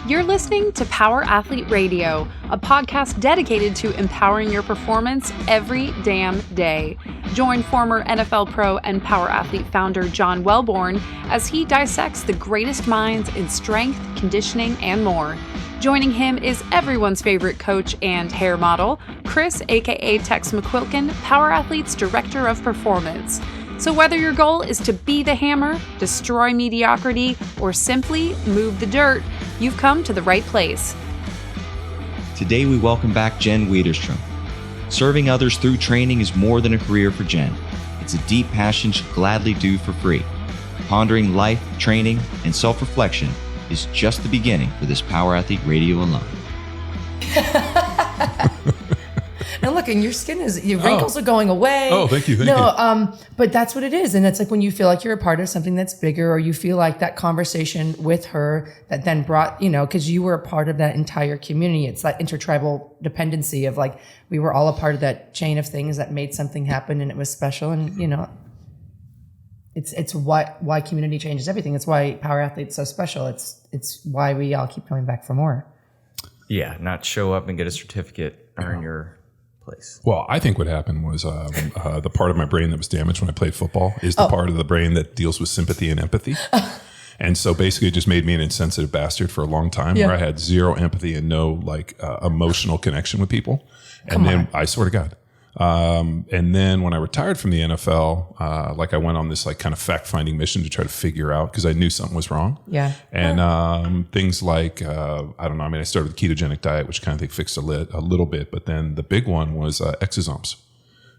You're listening to Power Athlete Radio, a podcast dedicated to empowering your performance every damn day. Join former NFL pro and Power Athlete founder John Welborn as he dissects the greatest minds in strength, conditioning, and more. Joining him is everyone's favorite coach and hair model, Chris, aka Tex McQuilkin, Power Athlete's Director of Performance. So whether your goal is to be the hammer, destroy mediocrity, or simply move the dirt, you've come to the right place. Today we welcome back Jen Widerstrom. Serving others through training is more than a career for Jen. It's a deep passion she'll gladly do for free. Pondering life, training, and self-reflection is just the beginning for this Power Athlete Radio alum. And look, and your skin is, your wrinkles are going away. Oh, thank you. But that's what it is. And it's like when you feel like you're a part of something that's bigger, or you feel like that conversation with her that then brought, because you were a part of that entire community. It's that intertribal dependency of like, we were all a part of that chain of things that made something happen, and it was special. And, it's why community changes everything. It's why Power Athlete's so special. It's why we all keep coming back for more. Yeah, not show up and get a certificate, earn your place. Well, I think what happened was the part of my brain that was damaged when I played football is the part of the brain that deals with sympathy and empathy. And so basically it just made me an insensitive bastard for a long time, where I had zero empathy and no emotional connection with people. And then I swear to God. And then when I retired from the NFL, I went on this kind of fact-finding mission to try to figure out, because I knew something was wrong. Yeah. And things like, I started the ketogenic diet, which kind of fixed a little bit, but then the big one was exosomes.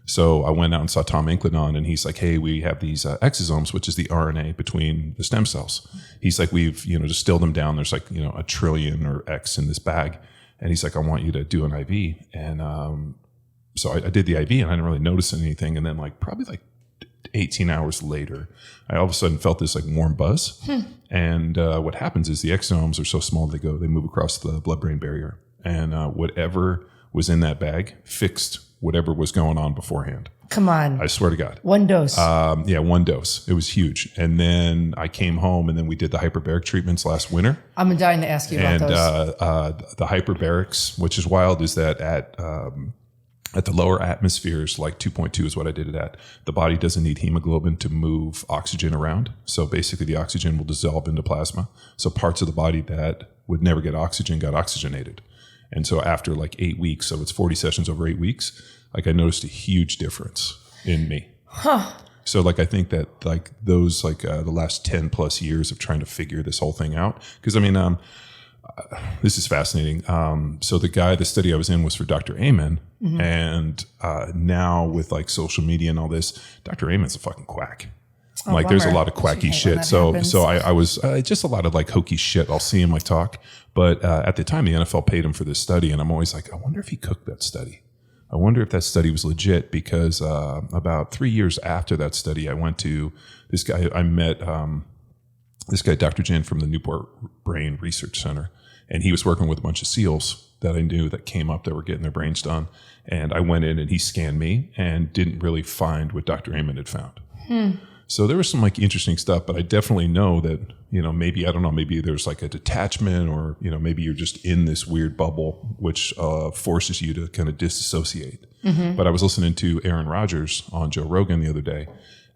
So I went out and saw Tom Incledon, and he's like, hey, we have these exosomes, which is the RNA between the stem cells. He's like, we've, distilled them down. There's a trillion or X in this bag. And he's like, I want you to do an IV. And, so I did the IV, and I didn't really notice anything. And then probably 18 hours later, I all of a sudden felt this warm buzz. And what happens is the exosomes are so small, they move across the blood-brain barrier. And whatever was in that bag fixed whatever was going on beforehand. Come on. I swear to God. One dose. One dose. It was huge. And then I came home, and then we did the hyperbaric treatments last winter. I'm dying to ask you about those. And the hyperbarics, which is wild, is that at the lower atmospheres, 2.2 is what I did it at, the body doesn't need hemoglobin to move oxygen around. So basically the oxygen will dissolve into plasma. So parts of the body that would never get oxygen got oxygenated. And so after 8 weeks, so it's 40 sessions over 8 weeks, I noticed a huge difference in me. So I think that those the last 10 plus years of trying to figure this whole thing out, because this is fascinating. So the study I was in was for Dr. Amen. Mm-hmm. And now with social media and all this, Dr. Amen's a fucking quack. There's a lot of quacky shit. So I was just a lot of hokey shit. I'll see him talk. But at the time, the NFL paid him for this study. And I'm always I wonder if he cooked that study. I wonder if that study was legit, because about 3 years after that study, I went to this guy. I met this guy, Dr. Jen, from the Newport Brain Research Center. And he was working with a bunch of SEALs that I knew that came up that were getting their brains done. And I went in and he scanned me and didn't really find what Dr. Amen had found. So there was some interesting stuff, but I definitely know that, maybe there's a detachment, or, maybe you're just in this weird bubble, which forces you to kind of disassociate. Mm-hmm. But I was listening to Aaron Rodgers on Joe Rogan the other day,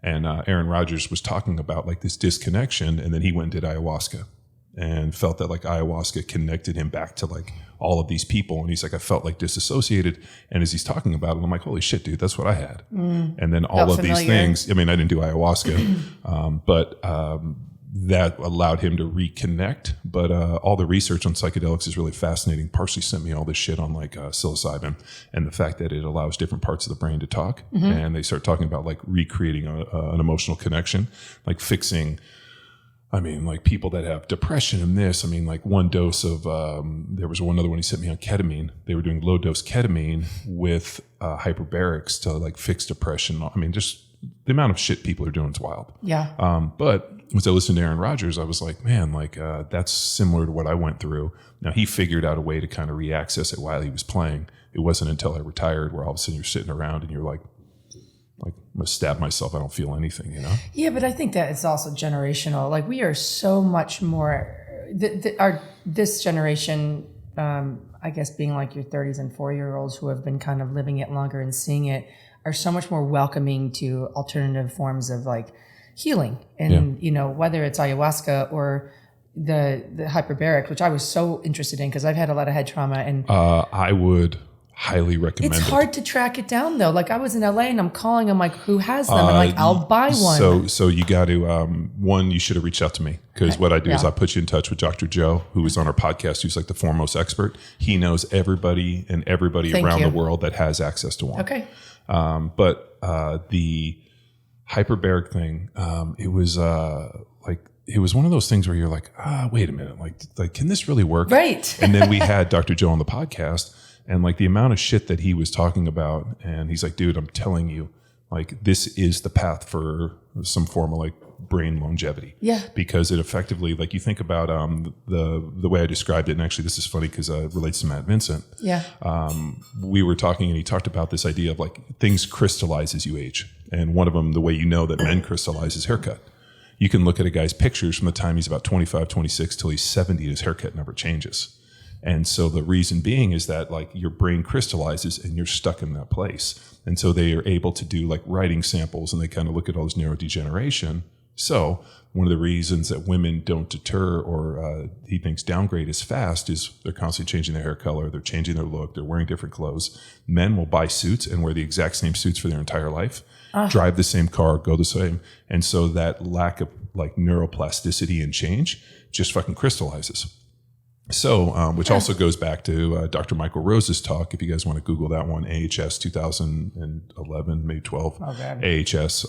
and Aaron Rodgers was talking about this disconnection, and then he went and did ayahuasca. And felt that ayahuasca connected him back to all of these people. And he's I felt disassociated. And as he's talking about it, I'm holy shit, dude, that's what I had. And then all of these things, I didn't do ayahuasca, but that allowed him to reconnect. But all the research on psychedelics is really fascinating. Parsley sent me all this shit on psilocybin, and the fact that it allows different parts of the brain to talk. Mm-hmm. And they start talking about recreating an emotional connection, fixing people that have depression and this, one dose of, there was one other one he sent me on ketamine. They were doing low dose ketamine with hyperbarics to fix depression. Just the amount of shit people are doing is wild. Yeah. But as I listened to Aaron Rodgers, I was that's similar to what I went through. Now he figured out a way to kind of re-access it while he was playing. It wasn't until I retired where all of a sudden you're sitting around and you're I'm gonna stab myself. I don't feel anything, Yeah, but I think that it's also generational. We are so much more this generation, I guess being like your 30s and 4-year-olds who have been kind of living it longer and seeing it, are so much more welcoming to alternative forms of like healing. And, whether it's ayahuasca or the hyperbaric, which I was so interested in because I've had a lot of head trauma. And I would highly recommend it. It's hard to track it down though. Like I was in LA and I'm calling them like, who has them? And like, I'll buy one. So you got to, one, you should have reached out to me because what I do is I put you in touch with Dr. Joe, who is on our podcast, who's like the foremost expert. He knows everybody around the world that has access to one. Okay. But the hyperbaric thing, it was one of those things where you're like, wait a minute, like can this really work? Right. And then we had Dr. Joe on the podcast, and like the amount of shit that he was talking about, and he's like, dude, I'm telling you, like this is the path for some form of like brain longevity. Yeah. Because it effectively, like you think about the way I described it, and actually this is funny because it relates to Matt Vincent. Yeah. We were talking and he talked about this idea of like things crystallize as you age. And one of them, the way you know that men crystallize, is haircut. You can look at a guy's pictures from the time he's about 25, 26 till he's 70 and his haircut never changes. And so the reason being is that like your brain crystallizes and you're stuck in that place. And so they are able to do like writing samples and they kind of look at all this neurodegeneration. So one of the reasons that women don't deter or he thinks downgrade as fast is they're constantly changing their hair color, they're changing their look, they're wearing different clothes. Men will buy suits and wear the exact same suits for their entire life, drive the same car, go the same. And so that lack of like neuroplasticity and change just fucking crystallizes. So, which also goes back to Dr. Michael Rose's talk. If you guys want to Google that one, AHS 2011, maybe 12, AHS.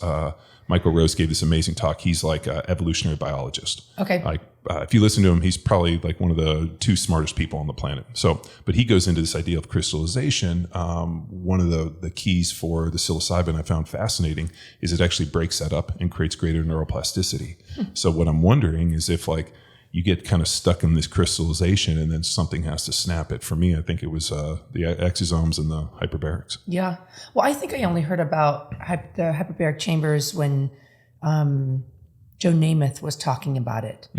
Michael Rose gave this amazing talk. He's like an evolutionary biologist. Okay. Like if you listen to him, he's probably like one of the 2 smartest people on the planet. So, but he goes into this idea of crystallization. One of the keys for the psilocybin I found fascinating is it actually breaks that up and creates greater neuroplasticity. So what I'm wondering is if like you get kind of stuck in this crystallization and then something has to snap it. For me, I think it was the exosomes and the hyperbarics. Yeah. Well, I think I only heard about the hyperbaric chambers when Joe Namath was talking about it.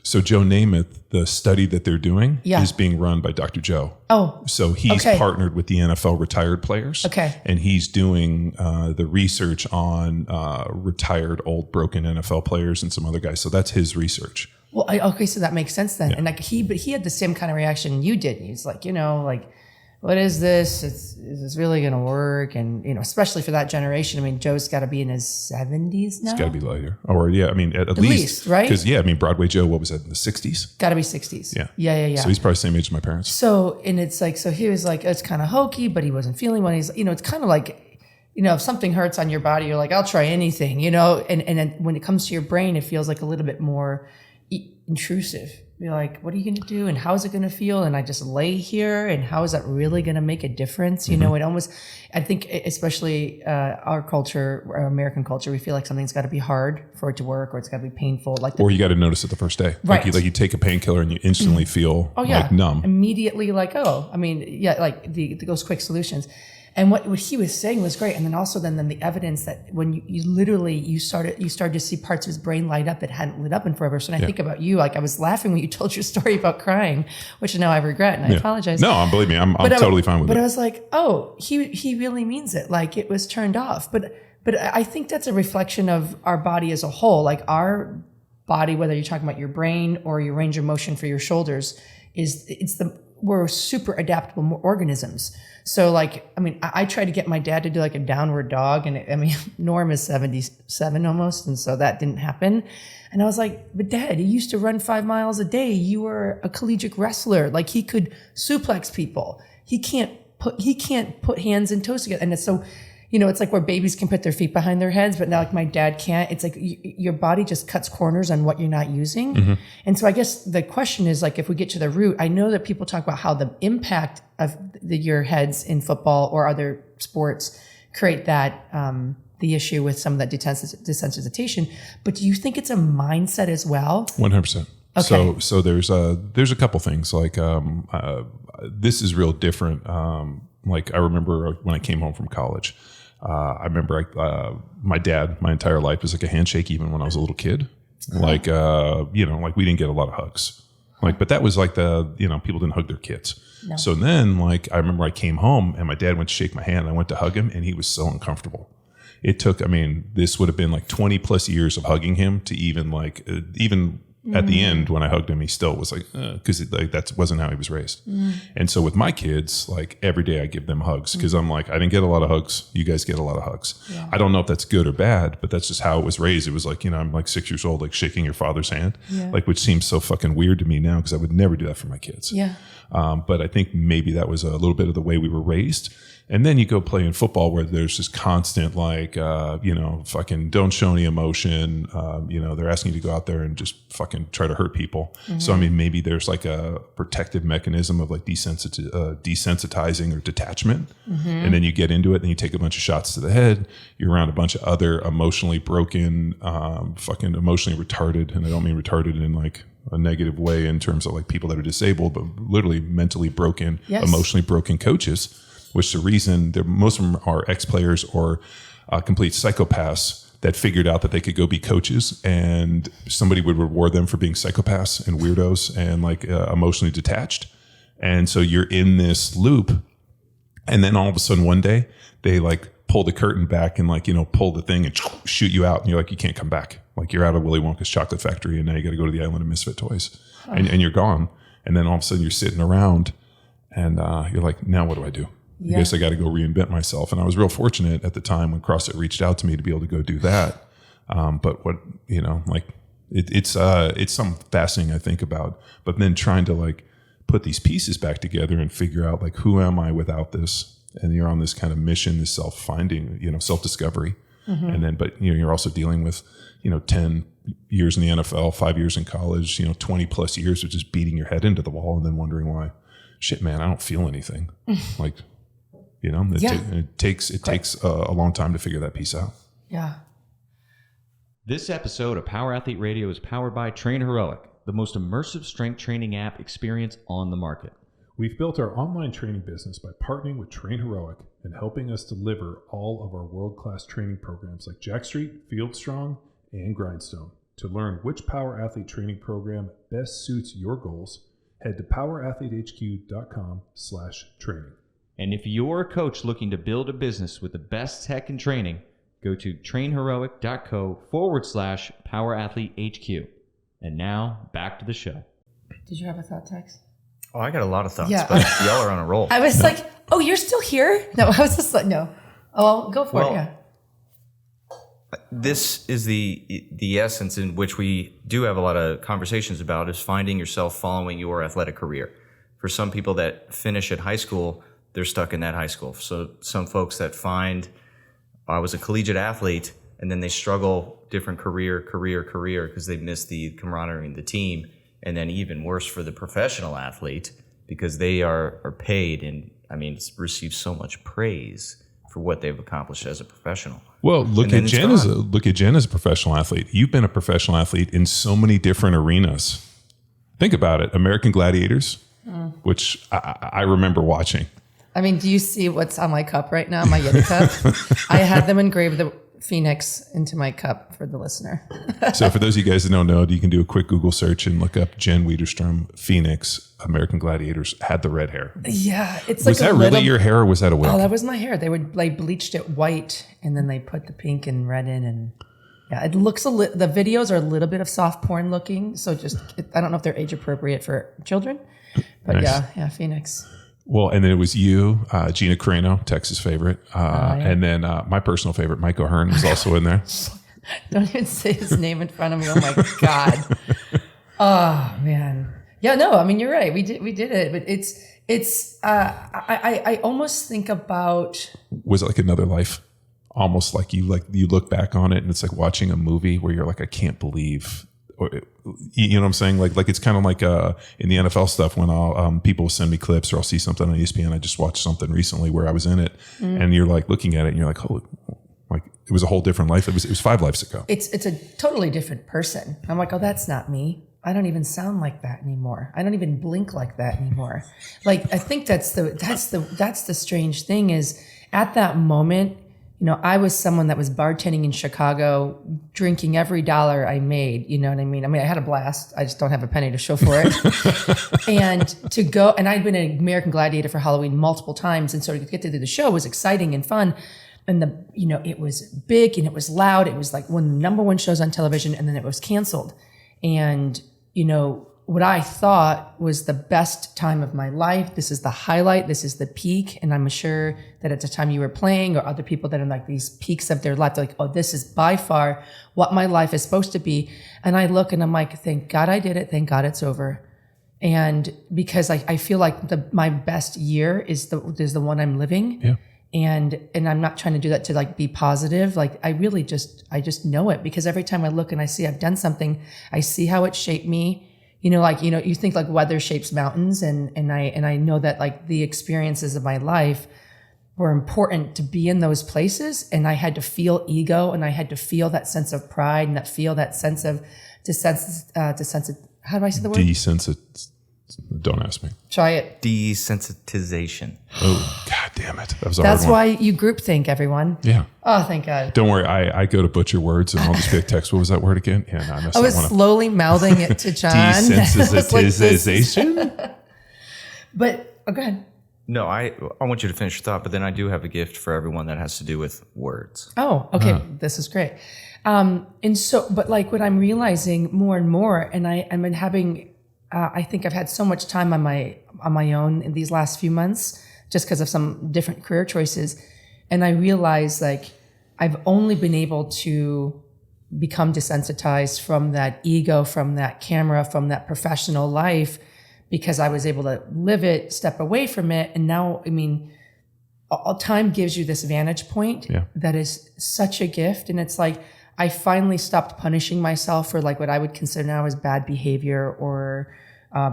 So Joe Namath, the study that they're doing is being run by Dr. Joe. Oh. So he's partnered with the NFL retired players. Okay. And he's doing the research on retired old broken NFL players and some other guys. So that's his research. Well, so that makes sense then. Yeah. And like he had the same kind of reaction you did. He's like, what is this? Is this really going to work? And, especially for that generation, I mean, Joe's got to be in his 70s now. It's got to be later. Or, at least, right? Because, Broadway Joe, what was that, in the 60s? Got to be 60s. Yeah. So he's probably the same age as my parents. So, and it's like, so he was like, it's kind of hokey, but he wasn't feeling one. He's, it's kind of like, if something hurts on your body, you're like, I'll try anything, and then when it comes to your brain, it feels like a little bit more intrusive. You're like, what are you going to do? And how is it going to feel? And I just lay here. And how is that really going to make a difference? It almost, I think, especially our culture, our American culture, we feel like something's got to be hard for it to work, or it's got to be painful. Or you got to notice it the first day. Right. Like you take a painkiller and you instantly feel like numb. Immediately like, those quick solutions. And what he was saying was great. And then also then the evidence that when you started to see parts of his brain light up that hadn't lit up in forever. So when I think about you, like I was laughing when you told your story about crying, which now I regret and I apologize. No, believe me, I'm totally fine with it. But I was like, oh, he really means it. Like it was turned off. But I think that's a reflection of our body as a whole. Like our body, whether you're talking about your brain or your range of motion for your shoulders, we're super adaptable organisms. So like, I tried to get my dad to do like a downward dog, and Norm is 77 almost. And so that didn't happen. And I was like, but Dad, he used to run 5 miles a day. You were a collegiate wrestler. Like he could suplex people. He can't put hands and toes together. And it's so, it's like where babies can put their feet behind their heads, but now like my dad can't. It's like your body just cuts corners on what you're not using. Mm-hmm. And so I guess the question is like, if we get to the root, I know that people talk about how the impact of your heads in football or other sports create that, the issue with some of that desensitization, but do you think it's a mindset as well? 100%. Okay. So there's a couple things like, this is real different. Like I remember when I came home from college, I remember my dad, my entire life was like a handshake, even when I was a little kid. Like, like we didn't get a lot of hugs. Like, but that was like people didn't hug their kids. No. So then like, I remember I came home and my dad went to shake my hand and I went to hug him and he was so uncomfortable. It took, this would have been like 20 plus years of hugging him to even at the end when I hugged him, he still was like, because that wasn't how he was raised. And so with my kids, like every day I give them hugs because I'm like, I didn't get a lot of hugs. You guys get a lot of hugs. Yeah. I don't know if that's good or bad, but that's just how it was raised. It was like, I'm like 6 years old, like shaking your father's hand, like, which seems so fucking weird to me now because I would never do that for my kids. Yeah. But I think maybe that was a little bit of the way we were raised. And then you go play in football where there's this constant like, fucking don't show any emotion. They're asking you to go out there and just fucking try to hurt people. Mm-hmm. So, maybe there's like a protective mechanism of like desensitizing or detachment. Mm-hmm. And then you get into it and you take a bunch of shots to the head. You're around a bunch of other emotionally broken, fucking emotionally retarded. And I don't mean retarded in like a negative way in terms of like people that are disabled, but literally mentally broken, emotionally broken coaches. Which the reason most of them are ex-players or complete psychopaths that figured out that they could go be coaches and somebody would reward them for being psychopaths and weirdos and like emotionally detached. And so you're in this loop. And then all of a sudden one day they like pull the curtain back and like, pull the thing and shoot you out. And you're like, you can't come back. Like you're out of Willy Wonka's chocolate factory and now you got to go to the island of misfit toys and you're gone. And then all of a sudden you're sitting around and you're like, now what do I do? I guess I got to go reinvent myself. And I was real fortunate at the time when CrossFit reached out to me to be able to go do that. But what, it's something fascinating I think about, but then trying to like put these pieces back together and figure out like, who am I without this? And you're on this kind of mission, this self-finding, self-discovery. Mm-hmm. And then, but you're also dealing with, 10 years in the NFL, 5 years in college, 20 plus years of just beating your head into the wall and then wondering why, shit, man, I don't feel anything. Like, it takes a long time to figure that piece out. Yeah. This episode of Power Athlete Radio is powered by Train Heroic, the most immersive strength training app experience on the market. We've built our online training business by partnering with Train Heroic and helping us deliver all of our world-class training programs like Jack Street, Field Strong, and Grindstone. To learn which Power Athlete training program best suits your goals, head to powerathletehq.com/training. And if you're a coach looking to build a business with the best tech and training, go to trainheroic.co/powerathletehq. And now back to the show. Did you have a thought, Tex? Oh, I got a lot of thoughts, but y'all are on a roll. I was like, oh, you're still here? No, I was just like, no. Oh, go for it, yeah. This is the essence in which we do have a lot of conversations about is finding yourself following your athletic career. For some people that finish at high school, they're stuck in that high school. So some folks that find, I was a collegiate athlete, and then they struggle different career, because they've missed the camaraderie in the team. And then even worse for the professional athlete, because they are paid and, receive so much praise for what they've accomplished as a professional. Well, look at Jen as a professional athlete. You've been a professional athlete in so many different arenas. Think about it. American Gladiators, which I remember watching. Do you see what's on my cup right now? My Yeti cup. I had them engrave the Phoenix into my cup for the listener. So for those of you guys that don't know, you can do a quick Google search and look up Jen Widerstrom, Phoenix, American Gladiators, had the red hair. Yeah. Was that really your hair or was that a wig? Oh, that was my hair. They would bleached it white and then they put the pink and red in and yeah, it looks the videos are a little bit of soft porn looking. So I don't know if they're age appropriate for children, but nice. Yeah, Phoenix. Well, and then it was you, Gina Carano, Texas favorite. And then my personal favorite, Mike O'Hearn, was also in there. Don't even say his name in front of me. Oh my God. Oh man. Yeah, no, you're right. We did it, but I almost think about. Was it like another life? Almost like you look back on it and it's like watching a movie where you're like, I can't believe. You know what I'm saying? Like it's kind of like in the NFL stuff when people will send me clips or I'll see something on ESPN. I just watched something recently where I was in it, and you're like looking at it and you're like, holy, like it was a whole different life. It was 5 lives ago. It's a totally different person. I'm like, oh, that's not me. I don't even sound like that anymore. I don't even blink like that anymore. Like I think that's the strange thing is at that moment I was someone that was bartending in Chicago, drinking every dollar I made. You know what I mean? I had a blast. I just don't have a penny to show for it. And to go, and I'd been an American Gladiator for Halloween multiple times. And so to get to do the show was exciting and fun. And it was big and it was loud. It was like one of the number one shows on television, and then it was canceled. And, what I thought was the best time of my life. This is the highlight. This is the peak. And I'm sure that at the time you were playing, or other people that are like these peaks of their life, they're like, oh, this is by far what my life is supposed to be. And I look and I'm like, thank God I did it. Thank God it's over. And because I feel like my best year is the one I'm living. Yeah. And I'm not trying to do that to like be positive. Like I just know it, because every time I look and I see I've done something, I see how it shaped me. You think like weather shapes mountains, and I know that like the experiences of my life were important to be in those places, and I had to feel ego, and I had to feel that sense of pride, and that sense of how do I say the word? Don't ask me. Try it. Desensitization. Oh, God damn it. That was a That's hard one. why you groupthink, everyone. Yeah. Oh, thank God. Don't worry. I go to butcher words and I'll just be like, text, what was that word again? Yeah, no, I messed I was that one up. slowly mouthing it to John. Desensitization? But, go ahead. No, I want you to finish your thought, but then I do have a gift for everyone that has to do with words. Oh, okay. This is great. And so, but like what I'm realizing more and more, and I've been having, I think I've had so much time on my own in these last few months, just because of some different career choices. And I realized like I've only been able to become desensitized from that ego, from that camera, from that professional life, because I was able to live it, step away from it. And now, all time gives you this vantage point that is such a gift. And it's like, I finally stopped punishing myself for like what I would consider now as bad behavior, or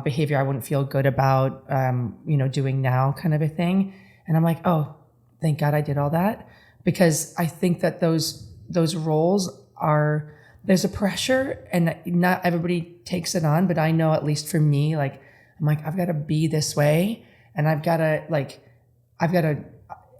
behavior I wouldn't feel good about, doing now, kind of a thing. And I'm like, oh, thank God I did all that, because I think that those roles there's a pressure, and not everybody takes it on, but I know, at least for me, like, I'm like, I've got to be this way, and I've got to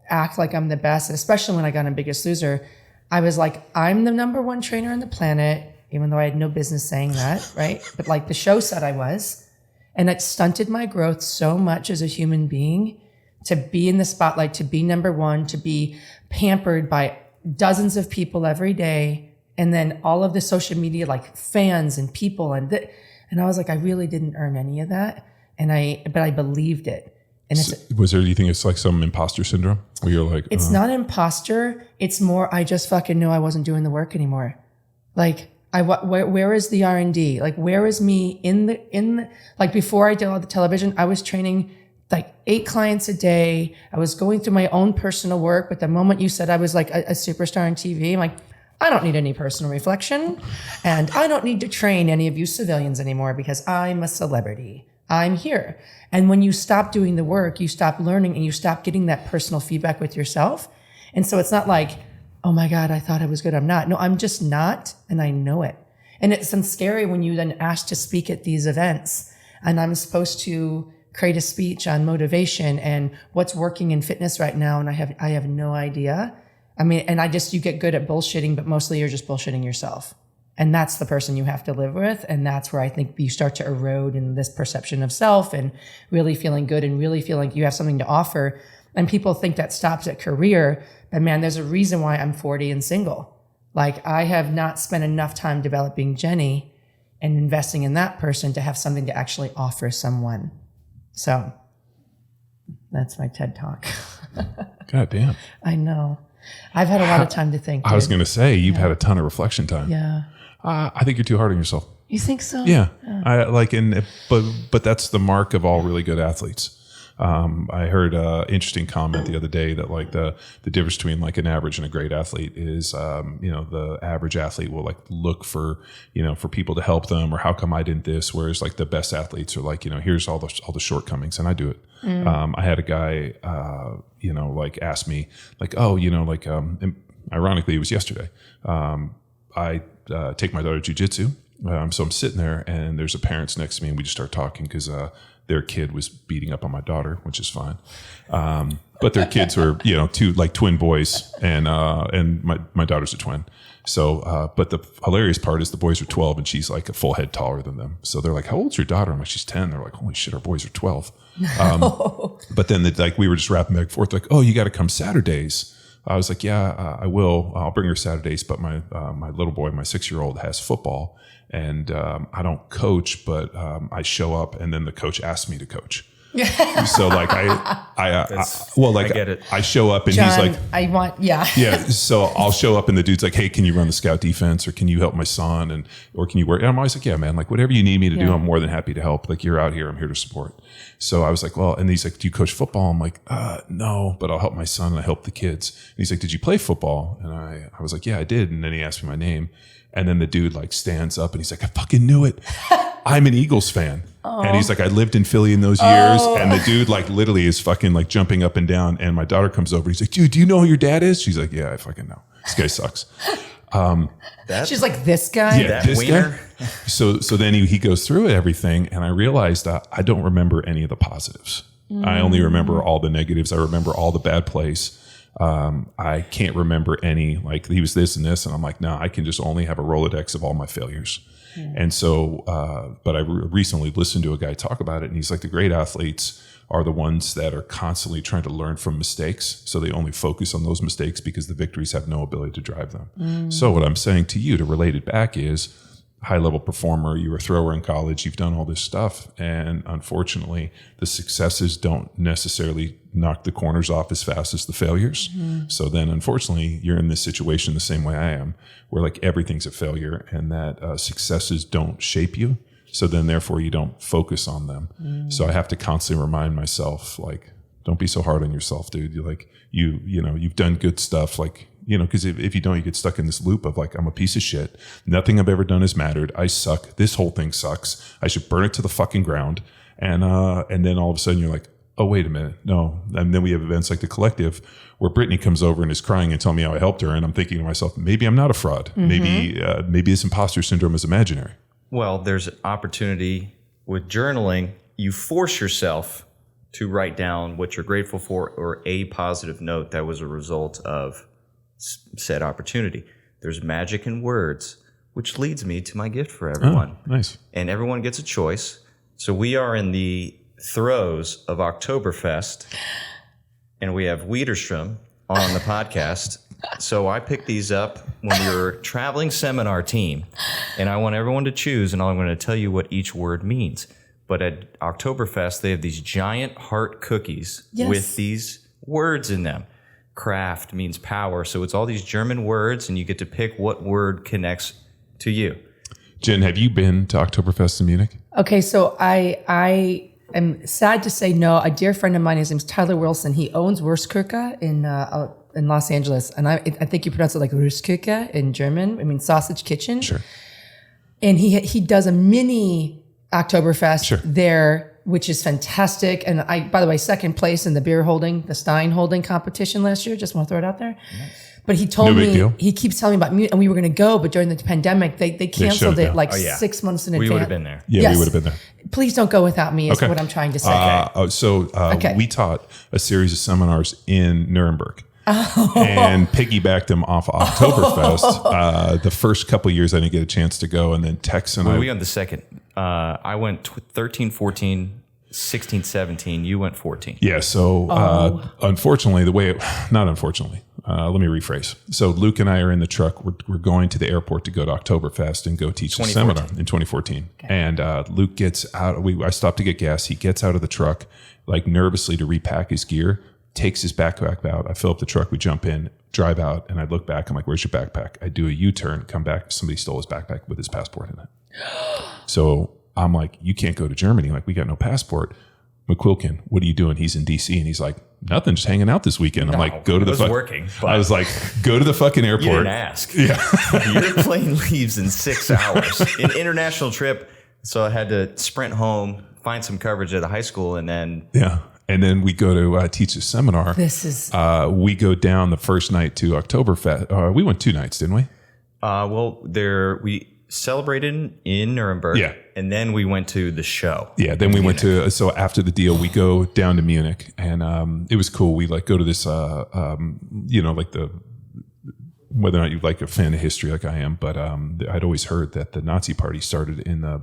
act like I'm the best. And especially when I got on Biggest Loser, I was like, I'm the number one trainer on the planet, even though I had no business saying that, right? But like the show said I was. And it stunted my growth so much as a human being, to be in the spotlight, to be number one, to be pampered by dozens of people every day. And then all of the social media, like fans and people. And I was like, I really didn't earn any of that. But I believed it. And do you think it's like some imposter syndrome where you're like, it's not imposter. It's more, I just fucking knew I wasn't doing the work anymore. Like, where is the R&D? Like, where is me in the like, before I did all the television, I was training like 8 clients a day. I was going through my own personal work. But the moment you said I was like a superstar on TV, I'm like, I don't need any personal reflection, and I don't need to train any of you civilians anymore, because I'm a celebrity. I'm here. And when you stop doing the work, you stop learning, and you stop getting that personal feedback with yourself. And so it's not like, oh my God, I thought I was good. I'm not. No, I'm just not. And I know it. And it's scary when you then ask to speak at these events, and I'm supposed to create a speech on motivation and what's working in fitness right now. And I have no idea. You get good at bullshitting, but mostly you're just bullshitting yourself. And that's the person you have to live with. And that's where I think you start to erode in this perception of self, and really feeling good, and really feeling like you have something to offer. And people think that stops at career. But man, there's a reason why I'm 40 and single. Like, I have not spent enough time developing Jenny and investing in that person to have something to actually offer someone. So that's my TED Talk. God damn. I know. I've had a lot of time to think. I was going to say, you've had a ton of reflection time. Yeah. I think you're too hard on yourself. You think so? Yeah. But that's the mark of all really good athletes. I heard an interesting comment the other day that like the difference between like an average and a great athlete is, the average athlete will like look for people to help them, or how come I didn't this? Whereas like the best athletes are like, here's all the shortcomings, and I do it. I had a guy, ask me like, ironically, it was yesterday. I take my daughter to jiu-jitsu, So I'm sitting there, and there's a parents next to me, and we just start talking because their kid was beating up on my daughter, which is fine. But their kids were, two like twin boys, and my daughter's a twin. So, but the hilarious part is the boys are 12, and she's like a full head taller than them. So they're like, "How old's your daughter?" I'm like, "She's 10." They're like, "Holy shit, our boys are 12." But then we were just rapping back and forth, like, "Oh, you got to come Saturdays." I was like, "Yeah, I will. I'll bring her Saturdays." But my little boy, my 6-year-old, has football, and I don't coach, but I show up, and then the coach asks me to coach. So like I get it. I show up and John, he's like, yeah. So I'll show up and the dude's like, "Hey, can you run the scout defense, or can you help my son, or can you work?" And I'm always like, "Yeah, man, like whatever you need me to do, I'm more than happy to help. Like you're out here, I'm here to support." So I was like, "Well," and he's like, "Do you coach football?" I'm like, "No, but I'll help my son and I help the kids." And he's like, "Did you play football?" And I was like, "Yeah, I did." And then he asked me my name, and then the dude like stands up and he's like, "I fucking knew it. I'm an Eagles fan." And he's like, "I lived in Philly in those years." And the dude like literally is fucking like jumping up and down. And my daughter comes over. He's like, "Dude, do you know who your dad is?" She's like, "Yeah, I fucking know. This guy sucks." She's like, "This guy?" Yeah, this guy. So then he goes through everything, and I realized I don't remember any of the positives. I only remember all the negatives. I remember all the bad plays. I can't remember any, like he was this and this. And I'm like, no, I can just only have a Rolodex of all my failures. And so, but I recently listened to a guy talk about it, and he's like, the great athletes are the ones that are constantly trying to learn from mistakes. So they only focus on those mistakes because the victories have no ability to drive them. So what I'm saying to you to relate it back is, high level performer, you were a thrower in college, you've done all this stuff. And unfortunately, the successes don't necessarily knock the corners off as fast as the failures. So then unfortunately, you're in this situation the same way I am, where like everything's a failure, and that successes don't shape you. So then therefore you don't focus on them. So I have to constantly remind myself, like, don't be so hard on yourself, dude. You're like, you've done good stuff. Like, because if you don't, you get stuck in this loop of like, I'm a piece of shit. Nothing I've ever done has mattered. I suck. This whole thing sucks. I should burn it to the fucking ground. And then all of a sudden you're like, oh, wait a minute. No. And then we have events like the Collective where Brittany comes over and is crying and telling me how I helped her. And I'm thinking to myself, maybe I'm not a fraud. Maybe this imposter syndrome is imaginary. Well, there's an opportunity with journaling. You force yourself to write down what you're grateful for, or a positive note that was a result of said opportunity. There's magic in words, which leads me to my gift for everyone. Oh, nice. And everyone gets a choice. So we are in the throes of Oktoberfest, and we have Widerstrom on the podcast. So I picked these up when we were traveling seminar team, and I want everyone to choose, and I'm going to tell you what each word means. But at Oktoberfest, they have these giant heart cookies with these words in them. Kraft means power. So it's all these German words, and you get to pick what word connects to you. Jen, have you been to Oktoberfest in Munich? Okay, so I am sad to say no. A dear friend of mine, his name's Tyler Wilson. He owns Wurstküche in Los Angeles, and I think you pronounce it like Wurstküche in German. I mean, sausage kitchen. Sure. And he does a mini Oktoberfest there, which is fantastic. And I, by the way, second place in the Stein holding competition last year. Just want to throw it out there. Nice. But he told me, he keeps telling me about Munich, and we were going to go, but during the pandemic, they canceled it 6 months in advance. We would have been there. Yeah, we would have been there. Please don't go without me is what I'm trying to say. We taught a series of seminars in Nuremberg. And piggybacked them off of Oktoberfest. The first couple of years I didn't get a chance to go, and then Tex and we on the second. I went 13, 14, 16, 17. You went 14. Yeah. So unfortunately, not unfortunately. Let me rephrase. So Luke and I are in the truck. We're going to the airport to go to Oktoberfest and go teach a seminar in 2014. Okay. And Luke gets out. I stopped to get gas. He gets out of the truck like nervously to repack his gear. Takes his backpack out. I fill up the truck. We jump in, drive out, and I look back. I'm like, "Where's your backpack?" I do a U-turn, come back. Somebody stole his backpack with his passport in it. So I'm like, "You can't go to Germany. Like, we got no passport." McQuilkin, what are you doing? He's in DC, and he's like, "Nothing, just hanging out this weekend." I'm like, "Go to the working." I was like, "Go to the fucking airport." You didn't ask. Yeah, your plane leaves in 6 hours. An international trip, so I had to sprint home, find some coverage at the high school, and then And then we go to teach a seminar. We go down the first night to Oktoberfest. We went 2 nights, didn't we? celebrated in Nuremberg. Yeah. And then we went to the show. Yeah, then we went to, so after the deal, we go down to Munich, and it was cool. We like go to this, like whether or not you're like a fan of history like I am, but I'd always heard that the Nazi party started in the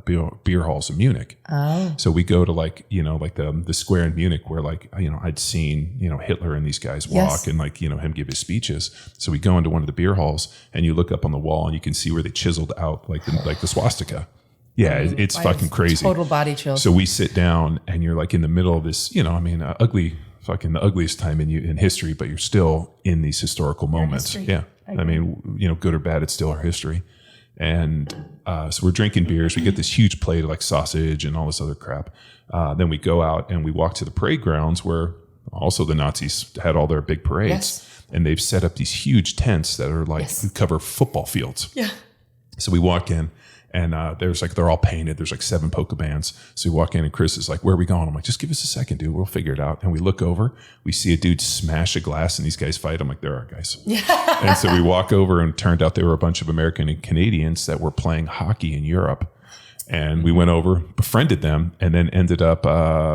beer halls of Munich. Oh. So we go to the square in Munich where I'd seen, Hitler and these guys walk and him give his speeches. So we go into one of the beer halls and you look up on the wall and you can see where they chiseled out like the swastika. Yeah, it's fucking crazy. Total body chills. So we sit down and you're like in the middle of this, ugly, fucking the ugliest time in history, but you're still in these historical moments. History. Yeah. I mean, good or bad, it's still our history. And so we're drinking beers. We get this huge plate of like sausage and all this other crap. Then we go out and we walk to the parade grounds where also the Nazis had all their big parades. Yes. And they've set up these huge tents that are like cover football fields. Yeah. So we walk in. And they're all painted. There's like 7 polka bands. So we walk in and Chris is like, where are we going? I'm like, just give us a second, dude. We'll figure it out. And we look over. We see a dude smash a glass and these guys fight. I'm like, there are guys. Yeah. And so we walk over and it turned out they were a bunch of American and Canadians that were playing hockey in Europe. And we went over, befriended them, and then ended up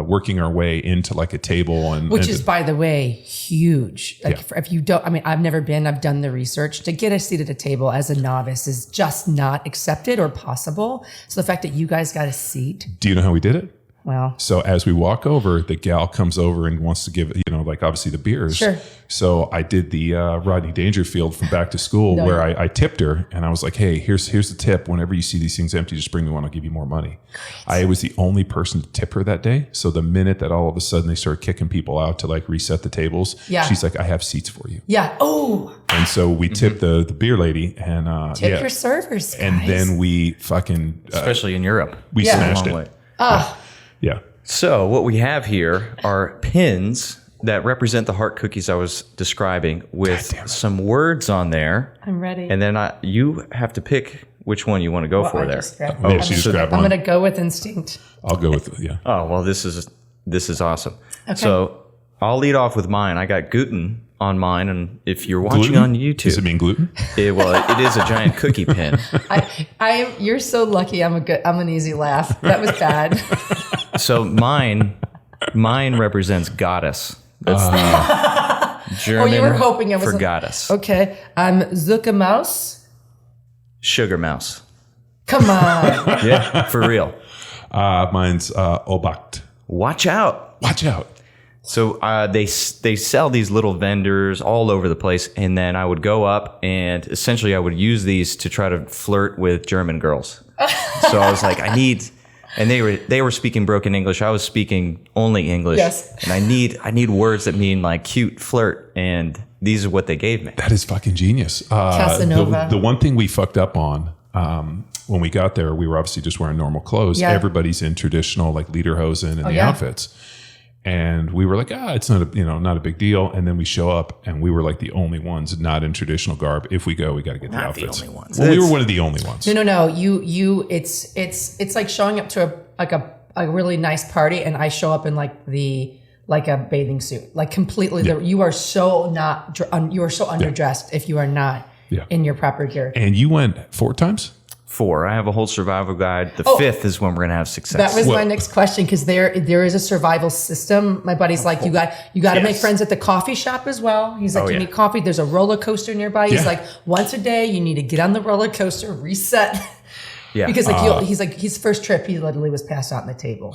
working our way into like a table. Which is, by the way, huge. Like if you don't, I've never been, I've done the research. To get a seat at a table as a novice is just not accepted or possible. So the fact that you guys got a seat. Do you know how we did it? Wow. So as we walk over, the gal comes over and wants to give, obviously the beers. Sure. So I did the Rodney Dangerfield from Back to School where I tipped her and I was like, hey, here's the tip. Whenever you see these things empty, just bring me one. I'll give you more money. Great. I was the only person to tip her that day. So the minute that all of a sudden they started kicking people out to like reset the tables, she's like, I have seats for you. Yeah. Oh. And so we tipped the beer lady and tip your servers, guys. And then we fucking especially in Europe. We smashed it. Yeah. So what we have here are pins that represent the heart cookies I was describing with some words on there. I'm ready. And then you have to pick which one you want to go for there. She just grabbed one. I'm going to go with instinct. I'll go with Oh, well, this is awesome. Okay. So I'll lead off with mine. I got gluten on mine, and if you're watching on YouTube, does it mean gluten? It is a giant cookie pin. You're so lucky. I'm an easy laugh. That was bad. So mine represents goddess. That's the German you were hoping it was for goddess. Okay. I'm Zucke Maus. Sugar mouse. Come on. Yeah, for real. Mine's Obacht. Watch out. Watch out. So they sell these little vendors all over the place, and then I would go up and essentially I would use these to try to flirt with German girls. So I was like, and they were speaking broken English. I was speaking only English. Yes. And I need words that mean like cute, flirt, and these are what they gave me. That is fucking genius. Casanova. The one thing we fucked up on when we got there, we were obviously just wearing normal clothes. Yeah. Everybody's in traditional like lederhosen and the outfits. And we were like, it's not a big deal. And then we show up and we were like the only ones not in traditional garb. If we go, we got to get the outfits. The only ones. Well, we were one of the only ones. No. It's like showing up to a really nice party and I show up in like a bathing suit, like completely. You are so underdressed if you are not in your proper gear. And you went 4 times? 4. I have a whole survival guide. The 5th is when we're gonna have success. That was my next question because there is a survival system. My buddy's like, you got to make friends at the coffee shop as well. He's like, you need coffee. There's a roller coaster nearby. He's like, once a day you need to get on the roller coaster, reset. Yeah, because he's like his first trip he literally was passed out on the table.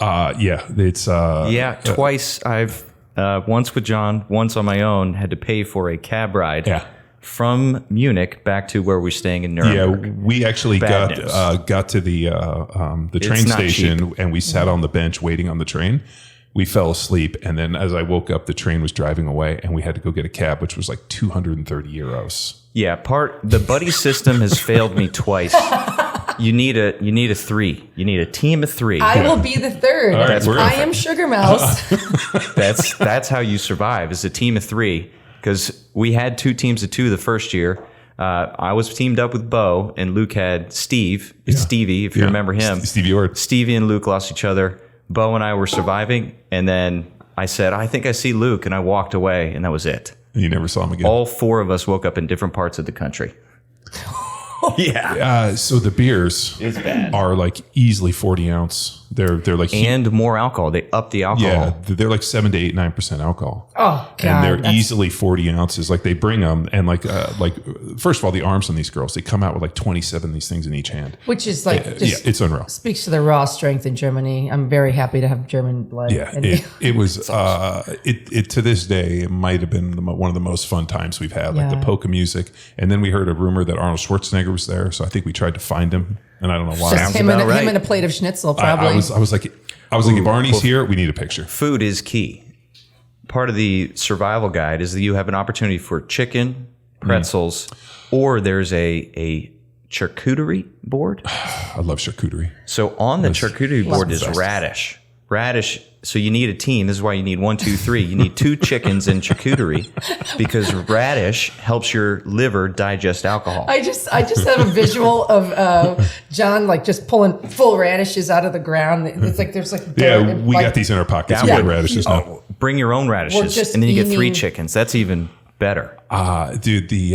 Twice I've once with John, once on my own had to pay for a cab ride. Yeah. From Munich back to where we're staying in Nuremberg. Yeah, we actually got to the train station cheap. And we sat on the bench waiting on the train. We fell asleep, and then as I woke up, the train was driving away, and we had to go get a cab, which was like 230 euros. Yeah, the buddy system has failed me twice. You need a 3. You need a team of 3. I will be the 3rd. Right, I am Sugar Mouse. That's how you survive. Is a team of 3. Because we had 2 teams of 2 the first year. I was teamed up with Bo, and Luke had Stevie, if you remember him. Stevie Ord. Stevie and Luke lost each other. Bo and I were surviving, and then I said, I think I see Luke, and I walked away, and that was it. And you never saw him again? All 4 of us woke up in different parts of the country. Yeah. So the beers It's bad. are like easily 40 ounce. They're like And more alcohol. They up the alcohol. yeah, they're like 7 to 8, 9% alcohol. Oh God, And they're that's- easily 40 ounces. Like they bring them, and like first of all, the arms on these girls, they come out with like 27 of these things in each hand. which is like Yeah, just it's unreal. speaks to the raw strength in Germany. I'm very happy to have German blood. Yeah, And- it was it to this day it might have been one of the most fun times we've had. Like the Yeah. polka music, and then we heard a rumor that Arnold Schwarzenegger was there, so I think we tried to find him, and I don't know why. just him and, about right. him and a plate of schnitzel, probably. I was like, if Arnie's here, we need a picture. Food is key. Part of the survival guide is that you have an opportunity for chicken, pretzels, or there's a charcuterie board. I love charcuterie. So on the charcuterie board is best. radish. Radish. So you need a team. This is why you need 1, 2, 3. You need 2 chickens and charcuterie because radish helps your liver digest alcohol. I just have a visual of John like just pulling full radishes out of the ground. It's like there's like Yeah, we got these in our pockets. We Yeah. got radishes now. Oh, bring your own radishes, just and then you get 3 eating- chickens. That's even better. Dude, the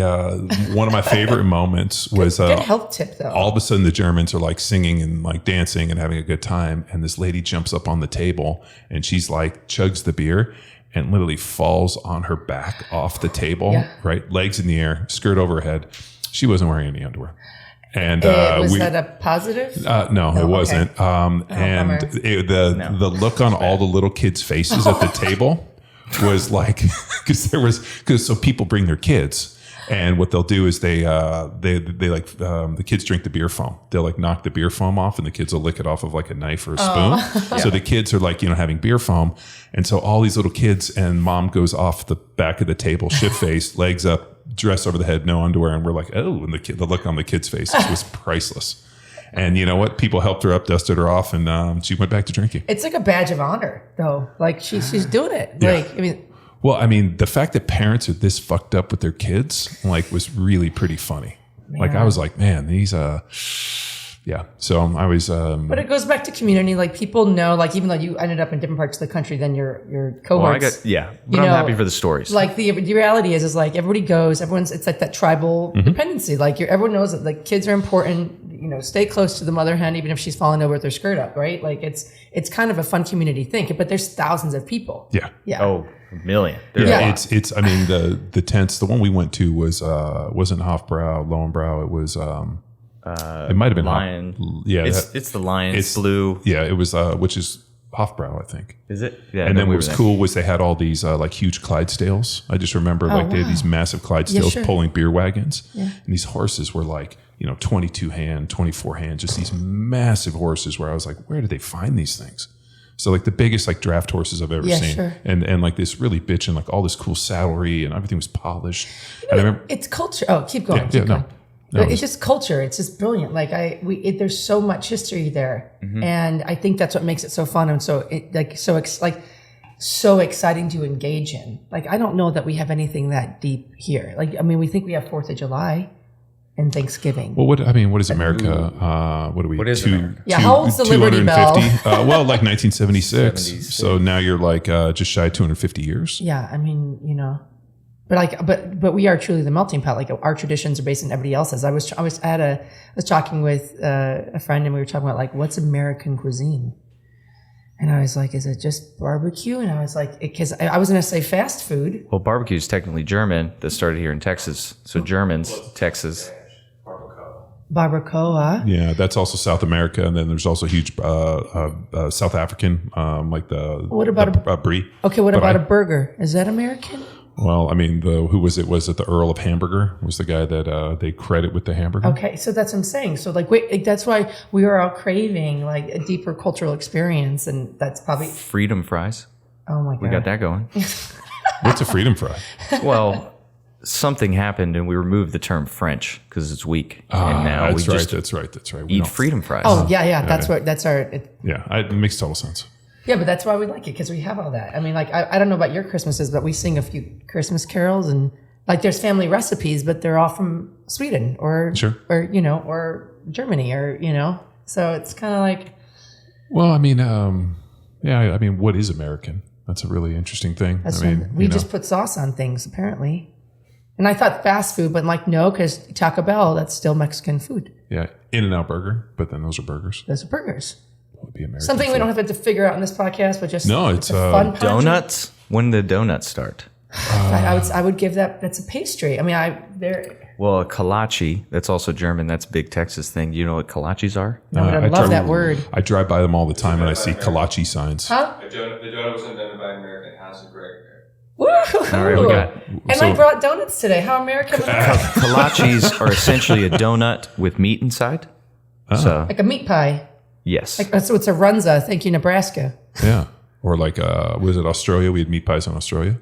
one of my favorite moments was good health tip though. all of a sudden the Germans are like singing and like dancing and having a good time, and this lady jumps up on the table and she's like chugs the beer and literally falls on her back off the table, Yeah. right? Legs in the air, skirt over her head. She wasn't wearing any underwear. And Was that a positive? no, it wasn't. And bummer. the look on all the little kids' faces at the table was like, because so people bring their kids, and what they'll do is they like the kids drink the beer foam. They'll like knock the beer foam off, and the kids will lick it off of like a knife or a spoon. So the kids are like having beer foam, and so all these little kids and mom goes off the back of the table, shit faced, legs up, dress over the head, no underwear, and we're like, oh, and the look on the kids' faces was priceless. And you know what? People helped her up, dusted her off, and she went back to drinking. It's like a badge of honor though. Like she's doing it. Yeah. Like I mean. Well, I mean, the fact that parents are this fucked up with their kids, like, was really pretty funny. Like, I was like, man, these, yeah. So I was, But it goes back to community. Like people know, like even though you ended up in different parts of the country than your cohorts. But you I'm know, happy for the stories. Like the reality is like everybody goes. It's like that tribal dependency. Like everyone knows that like kids are important. Stay close to the mother hen, even if she's falling over with her skirt up. Right? Like it's kind of a fun community thing. But there's thousands of people. yeah. Yeah. Oh, a million. There's Yeah, a lot. it's. I mean, the tents. The one we went to wasn't Hofbrau, Lowenbrau. It was. It might have been Lion. Yeah, It's the lion. It's blue. Yeah, it was. Which is Hofbrau, I think. Is it? Yeah. And then what we was were there. cool was they had all these like huge Clydesdales. I just remember like they had these massive Clydesdales sure. pulling beer wagons, and these horses were like 22 hand, 24 hand, just these massive horses. Where I was like, where did they find these things? So like the biggest like draft horses I've ever seen, sure. and like this really bitch and like all this cool saddlery and everything was polished. And I remember, It's culture. Oh, keep going. yeah, keep no, going. no, But it's just culture. It's just brilliant. Like there's so much history there, and I think that's what makes it so fun and so so exciting to engage in. Like I don't know that we have anything that deep here. Like I mean, we think we have 4th of July and Thanksgiving. well, what is America? What are we? What is America? Yeah, how old's the Liberty Bell? 250? Well, like 1976. 76. So now you're like just shy of 250 years. Yeah, I mean, but we are truly the melting pot. Like our traditions are based on everybody else's. I was talking with a friend, and we were talking about like what's American cuisine, and I was like, is it just barbecue? And I was like, because I was going to say fast food. Well, barbecue is technically German. That started here in Texas. So Germans, Texas. Barbacoa. Yeah, that's also South America, and then there's also huge South African, like the What about the, brie. Okay, what But about I- a burger? Is that American? Well, I mean, who was it? Was it the Earl of Hamburger? Was the guy that they credit with the hamburger? Okay, so that's what I'm saying. So like that's why we are all craving like a deeper cultural experience, and that's probably Freedom fries. oh my god. We got that going. What's a freedom fry? Well, something happened and we removed the term French because it's weak. And now we That's right. just That's right. We eat don't- freedom fries. Oh yeah. That's our. Yeah, it makes total sense. Yeah, but that's why we like it because we have all that. I mean, like I don't know about your Christmases, but we sing a few Christmas carols and like there's family recipes, but they're all from Sweden or Sure. or Germany or So it's kind of like Well, I mean, yeah. I mean, what is American? That's a really interesting thing. that's I mean, we you know. just put sauce on things apparently. And I thought fast food, but like, no, because Taco Bell, that's still Mexican food. Yeah, In-N-Out Burger, but then those are burgers. Those are burgers. That would be American Something we food. don't have to figure out in this podcast, but just No, it's, a fun project. Donuts? When did the donuts start? I would give that's a pastry. I mean, Well, a kolache, that's also German. That's a big Texas thing. You know what kolaches are? no, but I love that word. I drive by them all the time and I see kolache signs. Huh? The donut was invented by an American. How's it great? Woo-hoo-hoo. All right, we got... And I brought donuts today. How American was that? Kolaches are essentially a donut with meat inside. So, Like a meat pie. yes. So it's a runza. Thank you, Nebraska. Yeah. Or like, was it Australia? We had meat pies in Australia.